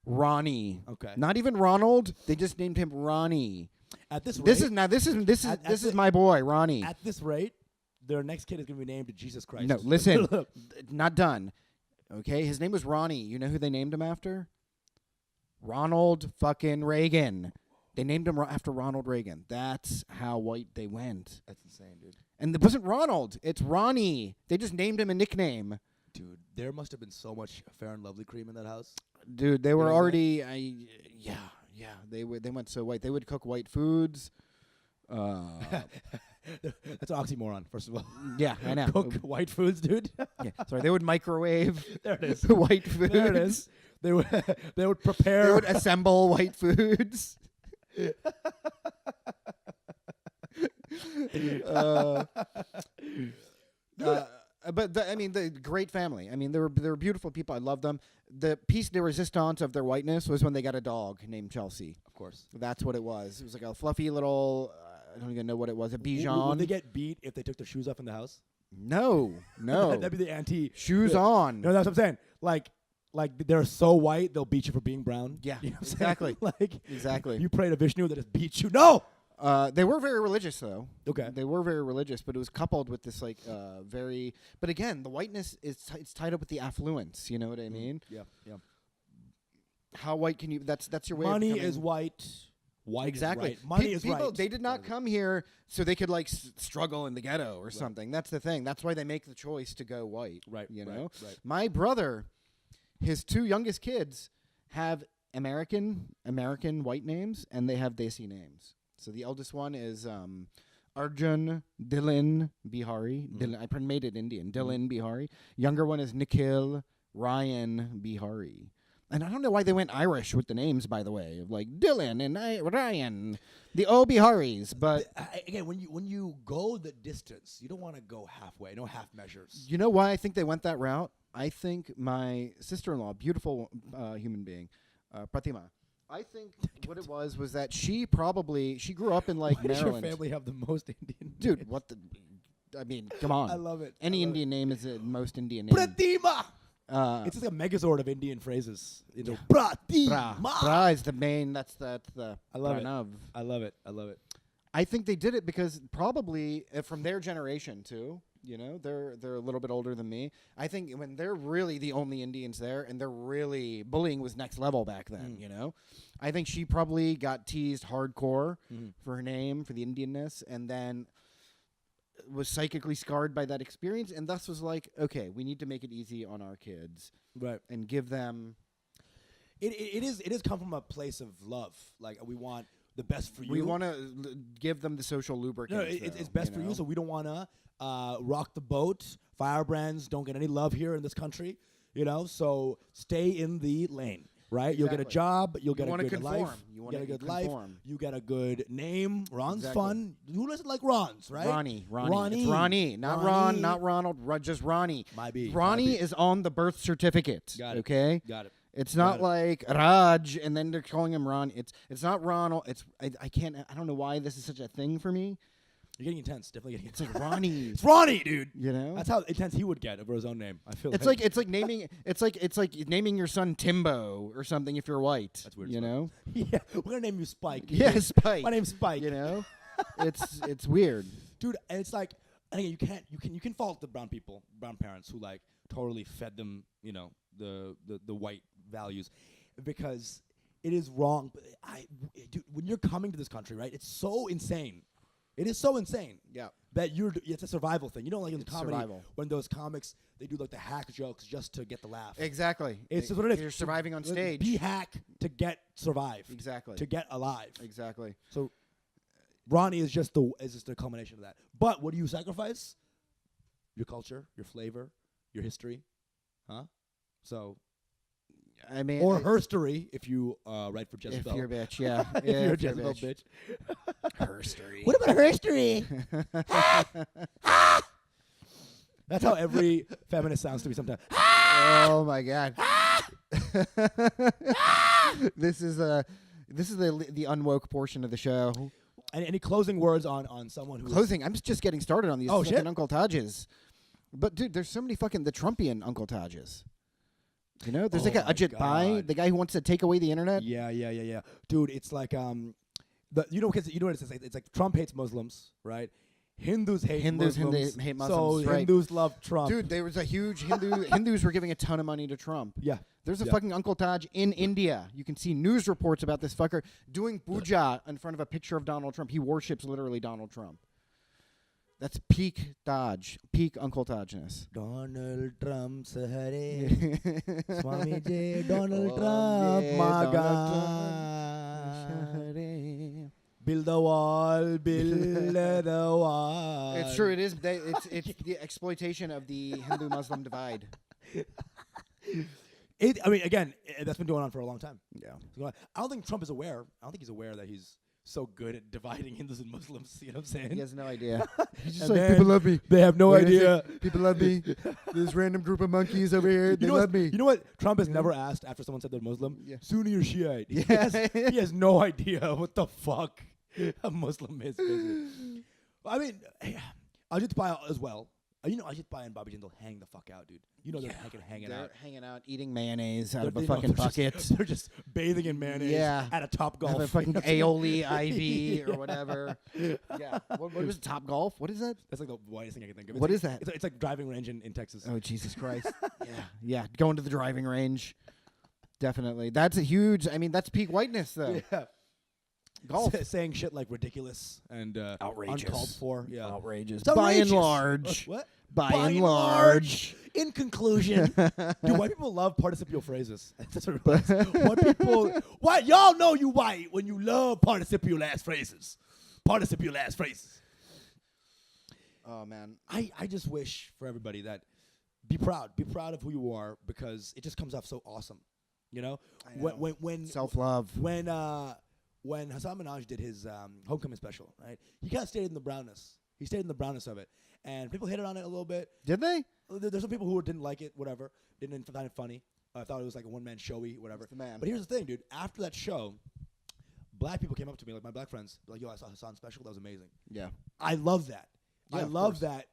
Ronnie. Okay. Not even Ronald. They just named him Ronnie. At this rate, This is my boy, Ronnie. At this rate, their next kid is going to be named Jesus Christ. No, listen. Not done. Okay, his name was Ronnie. You know who they named him after? Ronald fucking Reagan. They named him after Ronald Reagan. That's how white they went. That's insane, dude. And it wasn't Ronald. It's Ronnie. They just named him a nickname. Dude, there must have been so much Fair and Lovely cream in that house. Dude, they were know already. They went so white. They would cook white foods. That's an oxymoron, first of all. Yeah, I know. Cook white foods, dude. Yeah, sorry, they would microwave. There it is. White foods. There it is. They would prepare. They would assemble white foods. But the great family. I mean, they were beautiful people. I loved them. The piece de resistance of their whiteness was when they got a dog named Chelsea. Of course. That's what it was. It was like a fluffy little. I don't even know what it was. A Bichon. Would they get beat if they took their shoes off in the house? No. That'd be the anti. Shoes on. No, that's what I'm saying. Like they're so white, they'll beat you for being brown. Yeah, You know what I'm exactly. saying? Like Exactly. You pray to Vishnu that just beats you. No. They were very religious, though. Okay. They were very religious, but it was coupled with this, like, very... But again, the whiteness, it's tied up with the affluence, you know what I mean? Yeah, yeah. How white can you... That's your way Money of becoming... is white. White Exactly. is right. Money is people, right. They did not come here so they could, like, struggle in the ghetto or something. That's the thing. That's why they make the choice to go white. Right, You right, know? right. My brother, his 2 youngest kids have American white names, and they have Desi names. So the eldest one is Arjun Dylan Bihari. Dylan, I made it Indian. Dylan Bihari. Younger one is Nikhil Ryan Bihari. And I don't know why they went Irish with the names, by the way, of like Dylan and Ryan, the Biharis. But again, when you go the distance, you don't want to go halfway. No half measures. you know why I think they went that route? I think my sister-in-law, beautiful human being, Pratima. I think what it was that she grew up in like Why does Maryland. your family have the most Indian? Dude, names? what the? I mean, come on. I love it. Any I love Indian name is the most Indian name. Pratima. It's just a megazord of Indian phrases. You know, Pratima. Bra is the main. That's the. I love it. Pranav. I love it. I love it. I think they did it because probably from their generation too. You know, they're a little bit older than me. I think when they're really the only Indians there, and they're really bullying was next level back then. You know, I think she probably got teased hardcore for her name, for the Indianness, and then was psychically scarred by that experience, and thus was like, okay, we need to make it easy on our kids, Right. and give them. It is come from a place of love. Like we want the best for you. We want to give them the social lubricant. No, it's best for you. So we don't want to rock the boat. Firebrands don't get any love here in this country. You know, so stay in the lane. Right, you'll get a Exactly. job. You'll get You a wanna good conform. life. You You wanna get a good conform. life. You get a good name. Ron's Exactly. fun. Who doesn't like Ron's? Right? Ronnie. Ronnie. It's Ronnie, not Ronnie. Ron, not Ronald. Just Ronnie. Might be. Ronnie is on the birth certificate. Got it. Okay. Got it. It's not Got it. like Raj, and then they're calling him Ron. It's not Ronald. It's I can't. I don't know why this is such a thing for me. You're getting intense. Definitely getting It's intense. like Ronnie. It's Ronnie, dude. You know. That's how intense he would get over his own name. I feel It's like naming it's like naming your son Timbo or something if you're white. That's weird as You fuck. know. yeah, we're gonna name you Spike. Yeah, Spike. My name's Spike. You know. it's weird. Dude, and it's like, and again, you can fault the brown parents who like totally fed them, you know, the white values, because it is wrong. But dude, when you're coming to this country, right? It's so insane. It is so insane. Yeah. That it's a survival thing. You know, like in It's comedy, survival. when those comics they do like the hack jokes just to get the laugh. Exactly. It's just what it is. You're surviving on stage. Be hack to survive. Exactly. To get alive. Exactly. So Ronnie is just the culmination of that. But what do you sacrifice? Your culture, your flavor, your history, huh? So I mean, or herstory if you write for if Jezebel. you're a bitch, yeah. if Yeah, you're a if you're a Jezebel bitch. bitch. Herstory. What about herstory? That's how every feminist sounds to me sometimes. Oh my god. This is the unwoke portion of the show. Any closing words on someone who Closing. I'm just getting started on these Oh, fucking shit. Uncle TAJ'S. But dude, there's so many fucking the Trumpian Uncle TAJ'S. You know, there's like Oh a my Ajit Pai, God. the guy who wants to take away the internet. Yeah. Dude, it's like you know what it is? It's like Trump hates Muslims, right? Hindus hate Muslims. hate So Muslims, right. Hindus love Trump. Dude, there was a huge Hindus were giving a ton of money to Trump. Yeah. There's a Yeah. fucking Uncle Taj in India. You can see news reports about this fucker doing puja in front of a picture of Donald Trump. He worships literally Donald Trump. That's peak Taj, peak Uncle Tajness. Donald Trump's Hare. Swami J. Donald Oh, Trump, yeah, my Donald God. Trump. Build the wall, build the wall. It's true. It is. It's the exploitation of the Hindu-Muslim divide. I mean, again, that's been going on for a long time. Yeah. I don't think Trump is aware. I don't think he's aware that he's so good at dividing Hindus and Muslims. You know what I'm saying? He has no idea. He's just And like, then people love me. They have no What is idea. it? People love me. This random group of monkeys over here, they You know love what, me. You know what? Trump has never asked after someone said they're Muslim. Yeah. Sunni or Shiite. Yeah. He has no idea what the fuck a Muslim is. Basically. I mean, Ajit Pai as well. Ajit Pai and Bobby Jindal hang the fuck out, dude. They're fucking hanging They're out. hanging out, eating mayonnaise out of a They're fucking they're bucket. They're just bathing in mayonnaise at a Top Have Golf. a fucking aioli IV or whatever. Yeah. What was it, Top Golf? What is that? That's like the whitest thing I can think of. What is that? It's like driving range in Texas. Oh, Jesus Christ. Yeah. Going to the driving range. Definitely. That's a huge, that's peak whiteness, though. Yeah. Golf. Saying shit like ridiculous and Outrageous. uncalled for. Yeah. Outrageous. It's By and outrageous. large. What? By and large. In conclusion, dude, white people love participial phrases. That's what it is. White people, y'all know you white when you love participial ass phrases. Participial ass phrases. Oh, man. I just wish for everybody that be proud of who you are, because it just comes off so awesome. I know. When Self-love. when Hassan Minaj did his homecoming special, right? He kind of stayed in the brownness. He stayed in the brownness of it, and people hated on it a little bit. Did they? There's some people who didn't like it, whatever, didn't find it funny. I thought it was like a one-man showy, whatever. The man. But here's the thing, dude. After that show, black people came up to me, like my black friends, like, yo, I saw Hassan's special. That was amazing. Yeah. I love that. Yeah, I of love course.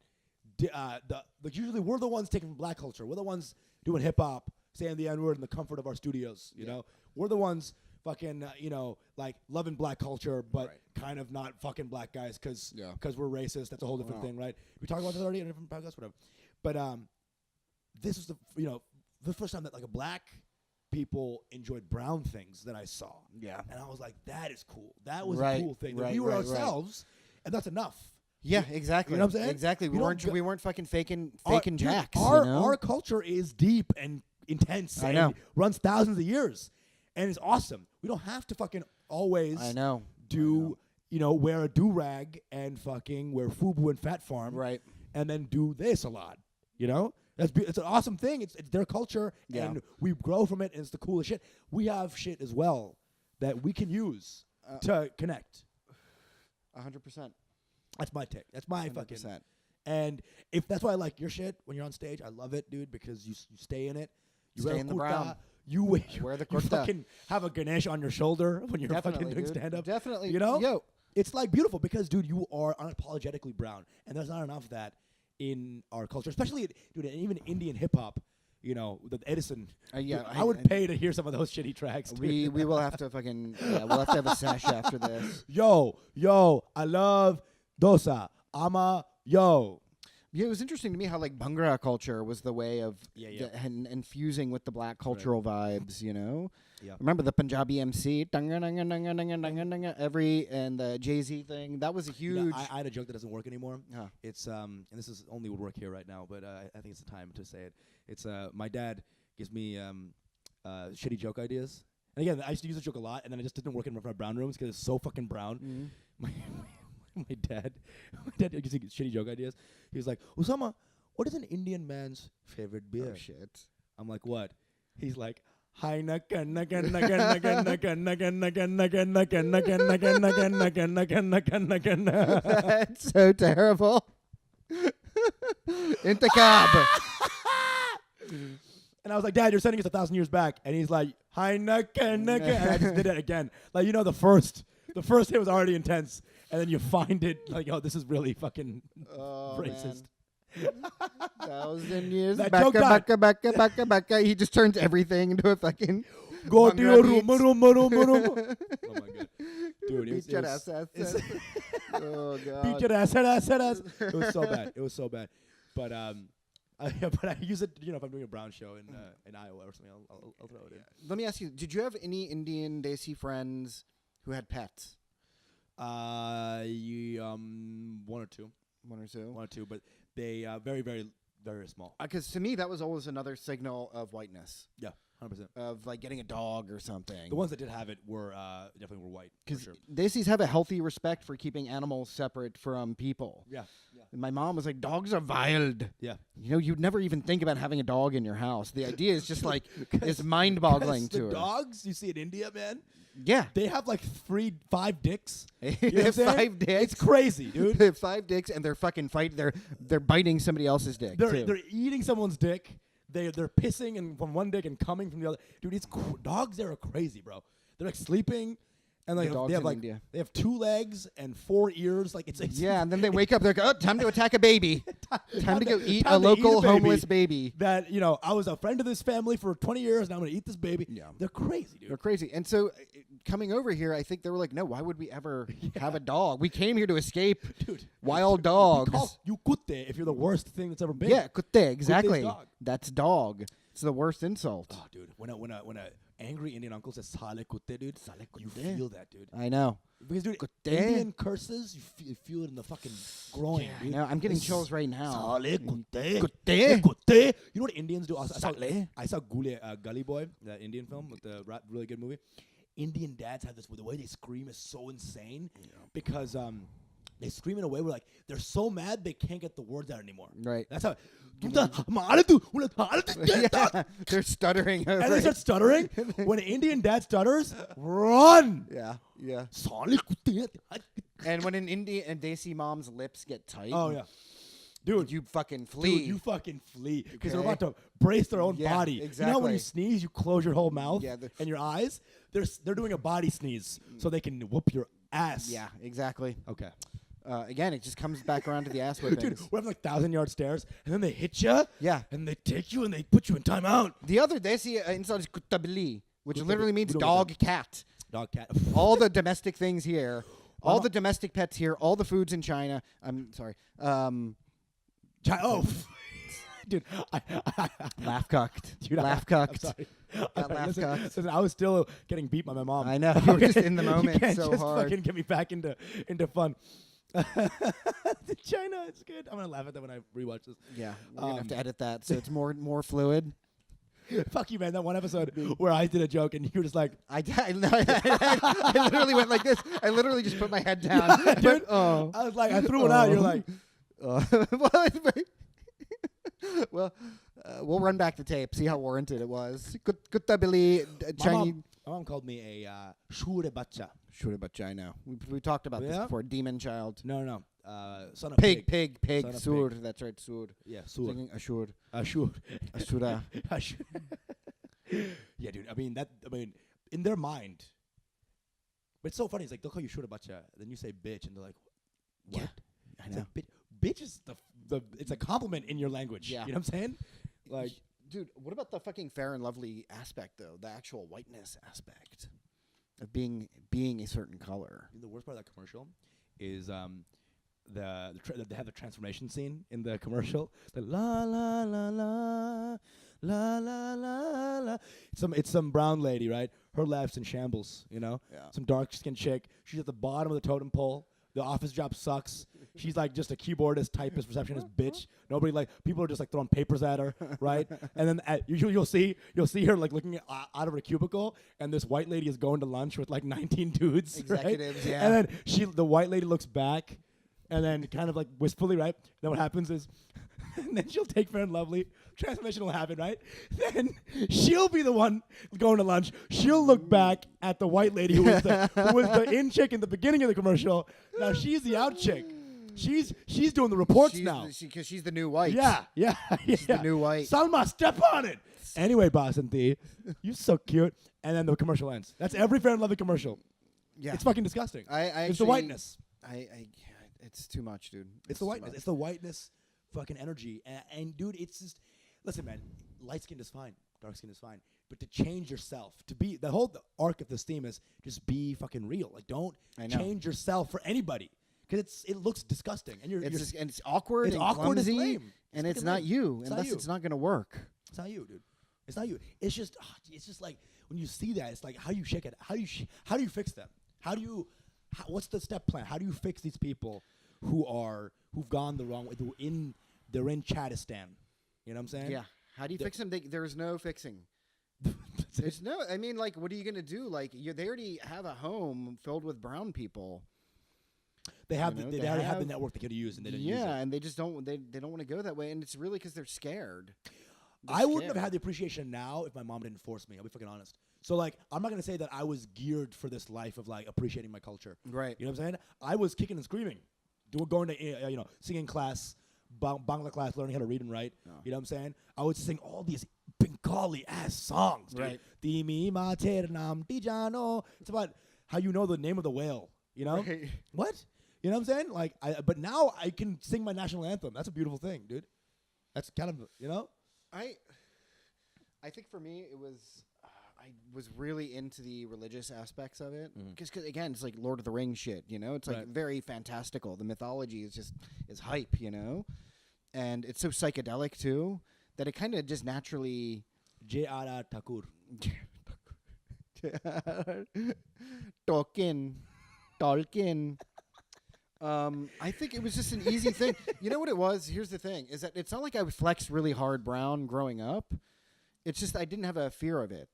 that. Usually we're the ones taking from black culture. We're the ones doing hip-hop, saying the N-word in the comfort of our studios, you know? We're the ones fucking, like loving black culture, but kind of not fucking black guys because we're racist. That's a whole different thing, right? We talked about this already in a different podcast, whatever. But this is the first time that like a black people enjoyed brown things that I saw. Yeah. And I was like, that is cool. That was a cool thing. That we were ourselves, and that's enough. Yeah, exactly. You know what I'm saying? Exactly. We weren't fucking faking jacks. Our culture is deep and intense. I know. And runs thousands of years, and it's awesome. We don't have to fucking always. Wear a do rag and fucking wear FUBU and Fat Farm. Right. And then do this a lot. It's an awesome thing. It's their culture, and we grow from it, and it's the coolest shit. We have shit as well that we can use to connect. 100%. That's my take. That's my 100%. fucking. And if that's why I like your shit when you're on stage, I love it, dude, because you stay in it. You stay wear in the kurta, brown. You wear the kurta. You fucking have a Ganesh on your shoulder when you're fucking doing stand up. Definitely. Yo, it's like beautiful because, dude, you are unapologetically brown, and there's not enough of that in our culture, especially, dude, even Indian hip hop. The Edison. I would pay to hear some of those shitty tracks. We will have to fucking we'll have to have a sesh after this. Yo, I love dosa. Yo. Yeah, it was interesting to me how like Bhangra culture was the way of and fusing with the black cultural vibes. Yeah. Remember the Punjabi MC and the Jay-Z thing? That was a huge. I had a joke that doesn't work anymore. It's and this is only would work here right now, but I think it's the time to say it. It's my dad gives me shitty joke ideas, and again I used to use this joke a lot, and then it just didn't work in my brown rooms because it's so fucking brown. Mm-hmm. My dad gives me shitty joke ideas. He was like, Usama, what is an Indian man's favorite beer? Oh shit! I'm like, what? He's like, That's so terrible. Intikab. And I was like, Dad, you're sending us 1,000 years back. And he's like, Heineken. And I just did it again. Like, the first hit was already intense. And then you find it like, oh, this is really fucking racist. 1,000 years. That joke died. Baka. He just turns everything into a fucking. Go to your room. Oh my god, dude, Beat your ass. Oh god. Beat your ass. It was so bad. It was so bad. But I use it. If I'm doing a brown show in Iowa or something, I'll throw it in. Let me ask you: did you have any Indian Desi friends who had pets? One or two. One or two, but they very, very, very small. Because to me, that was always another signal of whiteness. Yeah, 100%. Of like getting a dog or something. The ones that did have it were definitely were white. Because Desis have a healthy respect for keeping animals separate from people. Yeah. And my mom was like, dogs are wild. Yeah. You'd never even think about having a dog in your house. The idea is just like, it's mind-boggling to her. The dogs you see in India, man. Yeah. They have like 5 dicks. They have 5 dicks. It's crazy, dude. They have 5 dicks and they're fucking fighting. They're biting somebody else's dick. They're eating someone's dick. They're pissing from one dick and coming from the other. Dude, dogs there are crazy, bro. They're like sleeping. And like they have 2 legs and 4 ears. Like it's yeah, and then they wake up. They're like, oh, time to attack a baby. Time to go eat time a to local baby homeless baby. That, you know, I was a friend of this family for 20 years, and I'm going to eat this baby. Yeah. They're crazy, dude. They're crazy. And so coming over here, I think they were like, no, why would we ever have a dog? We came here to escape Dude, wild dogs. We call you kutte if you're the worst thing that's ever been. Yeah, kutte, exactly. dog. That's dog. It's the worst insult. Oh, dude, when a angry Indian uncle says "sale kutte," dude, you feel that, dude. I know. Because, dude, Kutte. Indian curses, you feel it in the fucking groin, Yeah, dude. no, I'm getting chills right now. Sale kutte. Kutte. Kutte. You know what Indians do? Sale. I saw Gully Boy, that Indian film with the really good movie. Indian dads have this, the way they scream is so insane because they scream in a way where, like, they're so mad they can't get the words out anymore. Right. That's how. Yeah, they're stuttering over And they it. start stuttering. When an Indian dad stutters, run. Yeah, yeah. Sale kutte. And when an Indian and Desi mom's lips get tight, Oh yeah, dude, you fucking flee. Dude, you fucking flee because they're Okay. about to brace their own Yeah, body. You know how when exactly. you sneeze, you close your whole mouth Yeah, and your eyes. They're doing a body sneeze so they can whoop your ass. Yeah, exactly. Okay. Again, it just comes back around to the ass whippings. Dude, we're having like 1,000-yard stairs, and then they hit you. Yeah. And they take you and they put you in timeout. The other Desi insult is kutabili, which Kutabili. literally means We don't dog, get cat. Dog, cat. All the domestic things here, all not- the domestic pets here, all the foods in China. I'm sorry. Oh, dude, Laugh cucked. dude, Laugh I'm cucked. sorry. Got laugh listen, cucked. listen, I was still getting beat by my mom. I know. You were just in the moment you can't so just hard. fucking get me back into fun. China, it's good. I'm gonna laugh at that when I rewatch this. Yeah, we're gonna have to edit that so it's more fluid. Fuck you, man. That one episode where I did a joke and you were just like, I literally went like this. I literally just put my head down. dude. Oh. I was like, I threw it out. You're like, well, we'll run back the tape, see how warranted it was. Kutabili, Chinese. my mom called me a shure bacha. Sure, but I know. We talked about this Yeah? before. Demon child. No. Son of Pig. Son of Sur. That's right, sur. Yeah, sur. Singing assured. Shure. Asura. Yeah, dude. I mean, in their mind. But it's so funny. It's like, they'll call you shure bacha. Then you say bitch, and they're like, what? Yeah, I It's know. like, bitch is it's a compliment in your language. Yeah. You know what I'm saying? Like, Dude, what about the fucking fair and lovely aspect, though? The actual whiteness aspect of being a certain color. the worst part of that commercial is they have the transformation scene in the commercial. The la la la la la la la la. It's some brown lady, right? Her life's in shambles, you know. Yeah. Some dark skinned chick. She's at the bottom of the totem pole. The office job sucks. She's like just a keyboardist, typist, receptionist bitch. Nobody people are just like throwing papers at her, right? And then you'll see her like looking out of her cubicle, and this white lady is going to lunch with like 19 dudes, Executives, right? yeah. And then the white lady looks back, and then kind of like wistfully, right? Then what happens is, and then she'll take Fair and Lovely. Transformation will happen, right? Then she'll be the one going to lunch. She'll look back at the white lady who was the in chick in the beginning of the commercial. Now she's the out chick. She's doing the reports now. Because she's the new white. Yeah. She's the new white. Salma, step on it. Anyway, Basanthi, you're so cute. And then the commercial ends. That's every Fair and Lovely commercial. Yeah. It's fucking disgusting. I It's the actually- whiteness. It's too much, dude. It's the too whiteness. much. It's the whiteness fucking energy. And dude, it's just, listen, man, light skin is fine. Dark skin is fine. But to change yourself, the arc of this theme is just be fucking real. Like, don't I know. change yourself for anybody. Because it looks disgusting. And It's awkward it's and awkward, it's clumsy, lame. and It's it's fucking not lame. you, It's not unless you. it's not going to work. It's not you, dude. It's not you. It's just like when you see that, it's like, how do you shake it? How do you fix them? What's the step plan? How do you fix these people who've gone the wrong way? They're in Chadistan. You know what I'm saying? Yeah. How do you fix them? There's no fixing. There's no. I mean, like, what are you going to do? Like, they already have a home filled with brown people. They have You know, they they already have the have- network they could use, and they didn't use Yeah, it. and they just don't. They don't want to go that way, and it's really because they're scared. I wouldn't have had the appreciation now if my mom didn't force me. I'll be fucking honest. So like, I'm not gonna say that I was geared for this life of like appreciating my culture. Right. You know what I'm saying? I was kicking and screaming, going to singing class, Bangla class, learning how to read and write. Oh. You know what I'm saying? I would sing all these Bengali ass songs. Dude. Right. Dimi ma ter nam dijano. It's about how you know the name of the whale. You know Right. what? You know what I'm saying? Like, but now I can sing my national anthem. That's a beautiful thing, dude. That's kind of, you know? I think for me it was I was really into the religious aspects of it because again it's like Lord of the Rings shit, you know. It's like very fantastical. The mythology is hype, you know, and it's so psychedelic too that it kind of just naturally. J.R.R. Thakur. Tolkien. I think it was just an easy thing. You know what it was? Here's the thing: is that it's not like I flexed really hard brown growing up. It's just I didn't have a fear of it.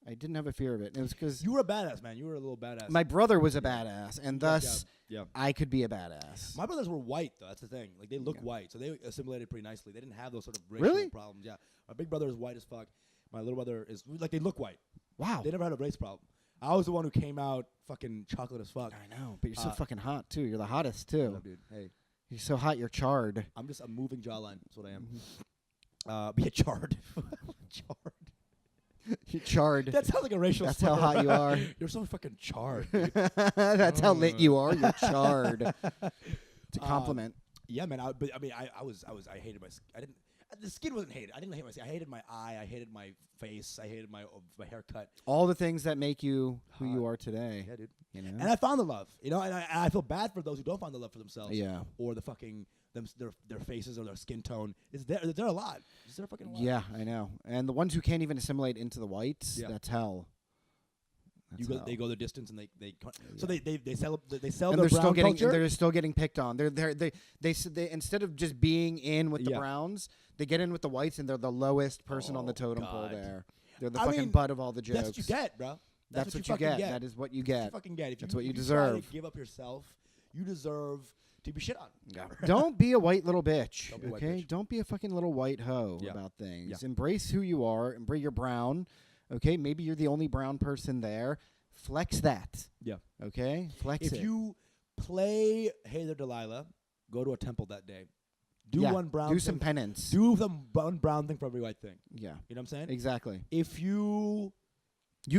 And it was because You were a badass, man. You were a little badass. my brother was a badass, and thus Yeah. I could be a badass. My brothers were white, though. That's the thing. Like, they look white, so they assimilated pretty nicely. They didn't have those sort of racial problems. Yeah. My big brother is white as fuck. My little brother is, like, they look white. Wow. They never had a race problem. I was the one who came out fucking chocolate as fuck. I know, but you're so fucking hot, too. You're the hottest, too. No, dude. Hey. You're so hot, you're charred. I'm just a moving jawline. That's what I am. Be a charred. Charred. You're charred. That sounds like a racial That's slur. how hot you are. You're so fucking charred, dude. That's how lit you are. You're charred. It's a compliment. Yeah, man. I hated my skin. The skin wasn't hated. I didn't hate my skin. I hated my eye. I hated my face. I hated my haircut. All the things that make you who you are today. Yeah, dude. You know? And I found the love, you know, and I feel bad for those who don't find the love for themselves. Yeah. Or the fucking their faces or their skin tone. Is there a lot? Is there fucking a lot? Yeah, I know. And the ones who can't even assimilate into the whites, that's hell. They go the distance and they so they sell and their they're still brown getting culture. they're still getting picked on. They instead of just being in with the browns, they get in with the whites and they're the lowest person on the totem pole there. They're the fucking butt of all the jokes. That's what you get, bro. That's what you get. That is what you get. That's what you fucking get. That's what you if you deserve. try to give up yourself, you deserve to be shit on. Yeah. Don't be a white little bitch. Don't be a white Okay? bitch. Don't be a fucking little white hoe Yeah. about things. Yeah. Embrace who you are. Embrace your brown. Okay? Maybe you're the only brown person there. Flex that. Yeah. Okay? Flex it. If you play Hey There Delilah, go to a temple that day. Do one brown Do thing. some penance. Do the one brown thing for every white thing. Yeah. You know what I'm saying? Exactly. If you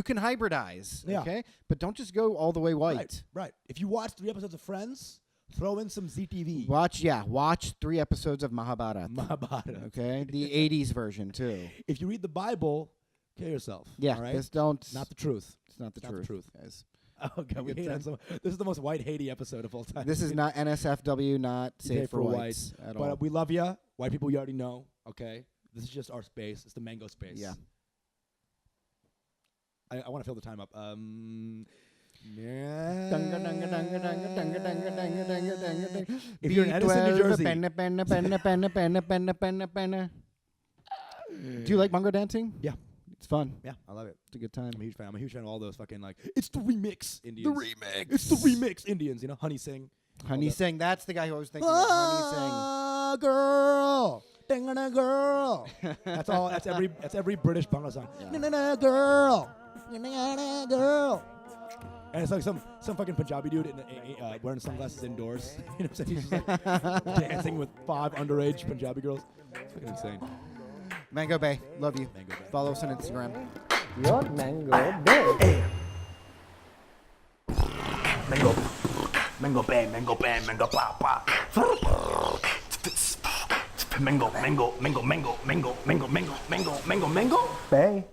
can hybridize, Yeah. okay? But don't just go all the way white. Right. If you watch 3 episodes of Friends, throw in some ZTV. Watch 3 episodes of Mahabharata. Mahabharata. Okay? The 80s version too. If you read the Bible, kill yourself. Yeah, all right? this don't Not the truth. It's not the Not the truth, truth. guys. Oh god, we hate on some. This is the most white Haiti episode of all time. This is not NSFW, not safe for whites at all. But we love you, white people. You already know. Okay, this is just our space. It's the mango space. Yeah. I want to fill the time up. If you're in Edison, New Jersey. Do you like bongo dancing? Yeah. It's fun. Yeah, I love it. It's a good time. I'm a huge fan. I'm a huge fan of all those fucking like. It's the remix Indians. remix. It's the remix Indians. You know, Honey Sing. Honey Sing. That's the guy who I was thinking of. Honey Ah, girl. Ding on a girl. That's all. That's every British bangla song. Yeah. Na na girl. Na girl. And it's like some fucking Punjabi dude wearing sunglasses indoors. You know what I'm saying? He's just like dancing with 5 underage Punjabi girls. It's fucking insane. Sing. Mango Bay. Love you. Mango Bay. Follow us on Instagram. Your mango bay. Mango, mango bang, mango bang, mango pop pop. Mango, mango, mango, mango, mango, mango, mango, mango, mango, mango. Bay.